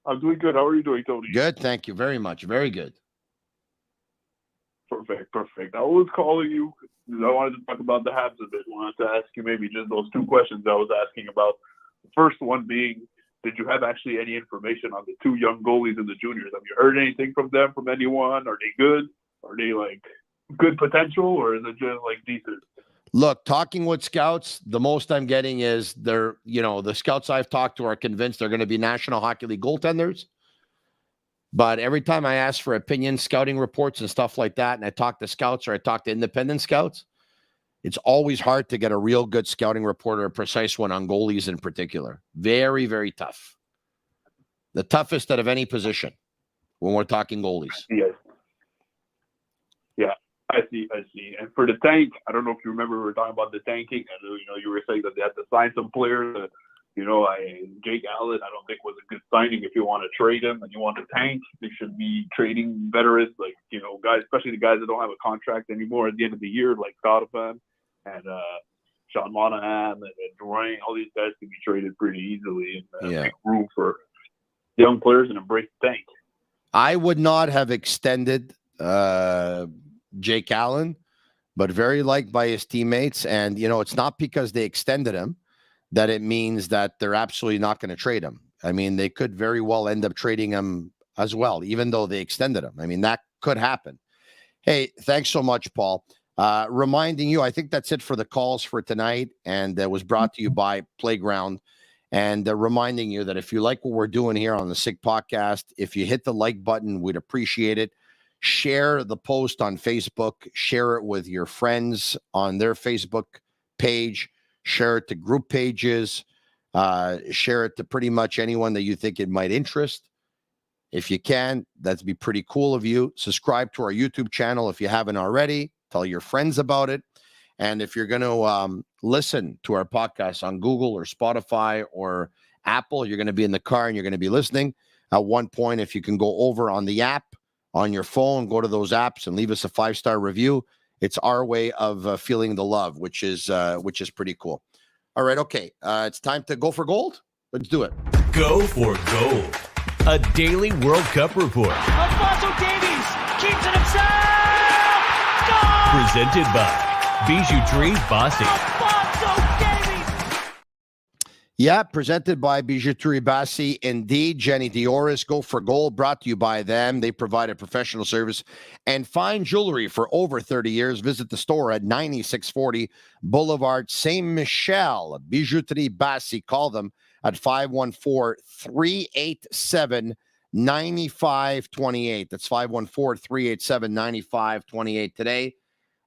Speaker 6: I'm doing good. How are you doing, Tony?
Speaker 4: Good, thank you very much. Very good.
Speaker 6: Perfect. I was calling you because I wanted to talk about the Habs a bit. I wanted to ask you maybe just those two questions I was asking about. The first one being, did you have actually any information on the two young goalies in the juniors? Have you heard anything from them, from anyone? Are they good? Are they like good potential, or is it just like decent?
Speaker 4: Look, talking with scouts, the most I'm getting is the scouts I've talked to are convinced they're going to be National Hockey League goaltenders. But every time I ask for opinion, scouting reports and stuff like that, and I talk to scouts or I talk to independent scouts, it's always hard to get a real good scouting report or a precise one on goalies in particular. Very, very tough. The toughest out of any position when we're talking goalies.
Speaker 6: Yes. Yeah, I see. And for the tank, I don't know if you remember we were talking about the tanking. I know, you were saying that they had to sign some players. Jake Allen, I don't think was a good signing. If you want to trade him and you want to tank, they should be trading veterans, guys, especially the guys that don't have a contract anymore at the end of the year, like Donovan and Sean Monahan and Dwayne. All these guys can be traded pretty easily and make room for young players and embrace the tank.
Speaker 4: I would not have extended Jake Allen, but very liked by his teammates. And, it's not because they extended him that it means that they're absolutely not going to trade him. I mean, they could very well end up trading him as well, even though they extended him. I mean, that could happen. Hey, thanks so much, Paul. Reminding you, I think that's it for the calls for tonight. And that was brought to you by Playground. And reminding you that if you like what we're doing here on the SIG podcast, if you hit the like button, we'd appreciate it. Share the post on Facebook. Share it with your friends on their Facebook page. Share it to group pages. Share it to pretty much anyone that you think it might interest. If you can, that'd be pretty cool of you. Subscribe to our YouTube channel if you haven't already. Tell your friends about it. And if you're going to listen to our podcast on Google or Spotify or Apple, you're going to be in the car and you're going to be listening. At one point, if you can go over on the app, on your phone, go to those apps and leave us a 5-star review. It's our way of feeling the love, which is pretty cool. All right, okay. It's time to go for gold. Let's do it.
Speaker 1: Go for gold. A daily World Cup report.
Speaker 7: Alfonso Davies keeps it himself. Goal!
Speaker 1: Presented by Bijouterie Bossy.
Speaker 7: Alfonso Davies.
Speaker 4: Yeah, presented by Bijouterie Bossy. Indeed, Jenny Dioris, go for gold, brought to you by them. They provide a professional service and fine jewelry for over 30 years. Visit the store at 9640 Boulevard Saint Michel. Bijouterie Bossy. Call them at 514-387-9528. That's 514-387-9528 today.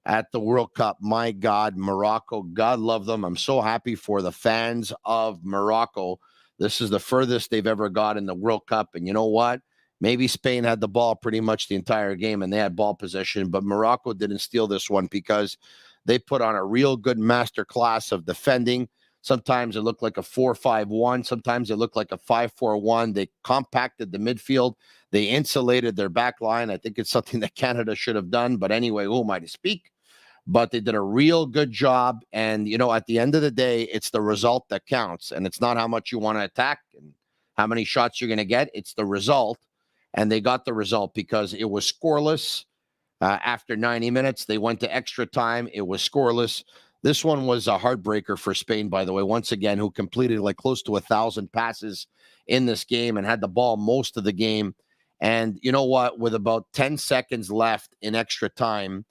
Speaker 4: At the World Cup. My God, Morocco, God love them. I'm so happy for the fans of Morocco. This is the furthest they've ever got in the World Cup. And you know what? Maybe Spain had the ball pretty much the entire game and they had ball possession, but Morocco didn't steal this one because they put on a real good master class of defending. Sometimes it looked like a 4-5-1. Sometimes it looked like a 5-4-1. They compacted the midfield. They insulated their back line. I think it's something that Canada should have done. But anyway, who am I to speak? But they did a real good job. And, at the end of the day, it's the result that counts. And it's not how much you want to attack and how many shots you're going to get. It's the result. And they got the result because it was scoreless. After 90 minutes, they went to extra time. It was scoreless. This one was a heartbreaker for Spain, by the way, once again, who completed like close to 1,000 passes in this game and had the ball most of the game. And you know what? With about 10 seconds left in extra time,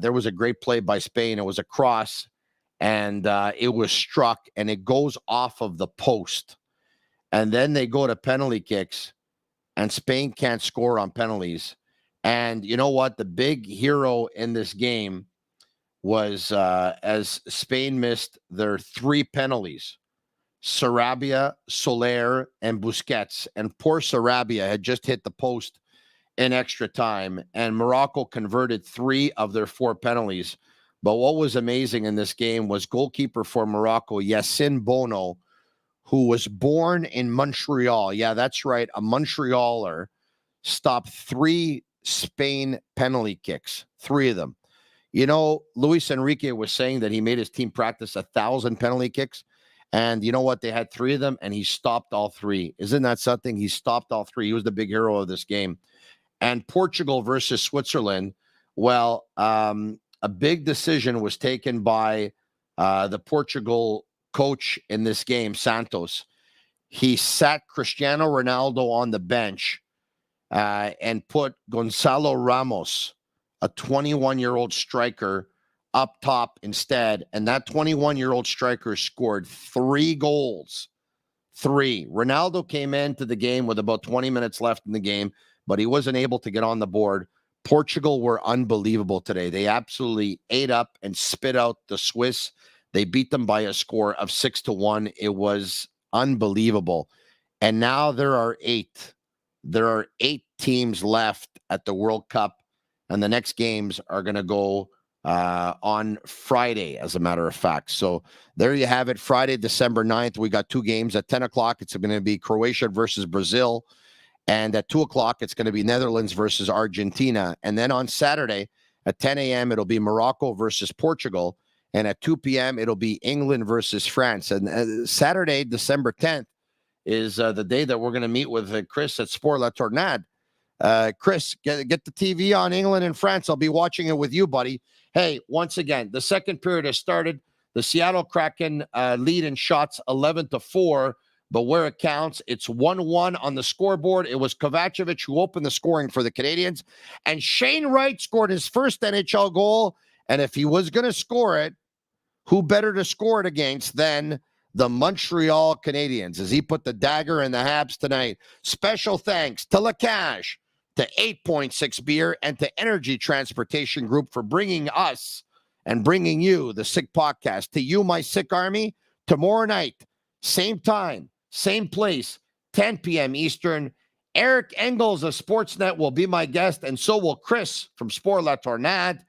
Speaker 4: there was a great play by Spain. It was a cross, and it was struck, and it goes off of the post. And then they go to penalty kicks, and Spain can't score on penalties. And you know what? The big hero in this game was as Spain missed their 3 penalties, Sarabia, Soler, and Busquets. And poor Sarabia had just hit the post in extra time, and Morocco converted 3 of their 4 penalties. But what was amazing in this game was goalkeeper for Morocco, Yacine Bono, who was born in Montreal. Yeah, that's right. A Montrealer stopped 3 Spain penalty kicks, 3 of them. You know, Luis Enrique was saying that he made his team practice 1,000 penalty kicks. And you know what? They had 3 of them, and he stopped all 3. Isn't that something? He stopped all 3. He was the big hero of this game. And Portugal versus Switzerland, well, a big decision was taken by the Portugal coach in this game, Santos. He sat Cristiano Ronaldo on the bench and put Gonzalo Ramos, a 21-year-old striker, up top instead. And that 21-year-old striker scored 3 goals. 3. Ronaldo came into the game with about 20 minutes left in the game, but he wasn't able to get on the board. Portugal were unbelievable today. They absolutely ate up and spit out the Swiss. They beat them by a score of 6-1. It was unbelievable. And now there are 8. There are 8 teams left at the World Cup, and the next games are going to go on Friday, as a matter of fact. So there you have it. Friday, December 9th, we got 2 games. At 10 o'clock, it's going to be Croatia versus Brazil. And at 2 o'clock, it's going to be Netherlands versus Argentina. And then on Saturday at 10 a.m., it'll be Morocco versus Portugal. And at 2 p.m., it'll be England versus France. And Saturday, December 10th, is the day that we're going to meet with Chris at Sport La Tornade. Chris, get the TV on England and France. I'll be watching it with you, buddy. Hey, once again, the second period has started. The Seattle Kraken lead in shots 11-4, but where it counts, it's 1-1 on the scoreboard. It was Kovacevic who opened the scoring for the Canadiens, and Shane Wright scored his first NHL goal. And if he was going to score it, who better to score it against than the Montreal Canadiens, as he put the dagger in the Habs tonight. Special thanks to Lacage, to 8.6 Beer, and to Energy Transportation Group for bringing us and bringing you the Sick Podcast. To you, my Sick Army, tomorrow night, same time, same place, 10 p.m. Eastern. Eric Engels of Sportsnet will be my guest, and so will Chris from Sport La Tornade.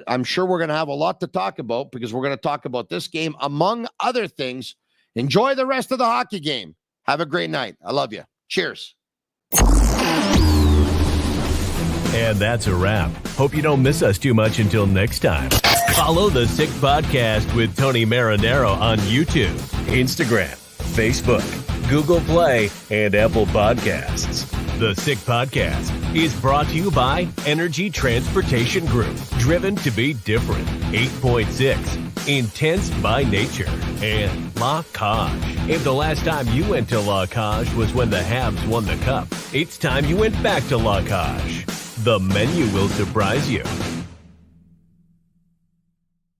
Speaker 4: I'm sure we're going to have a lot to talk about because we're going to talk about this game, among other things. Enjoy the rest of the hockey game. Have a great night. I love you. Cheers.
Speaker 1: And that's a wrap. Hope you don't miss us too much until next time. Follow the Sick Podcast with Tony Marinaro on YouTube, Instagram, Facebook, Google Play, and Apple Podcasts. The Sick Podcast is brought to you by Energy Transportation Group, driven to be different, 8.6, intense by nature, and La Cage. If the last time you went to La Cage was when the Habs won the Cup, it's time you went back to La Cage. The menu will surprise you.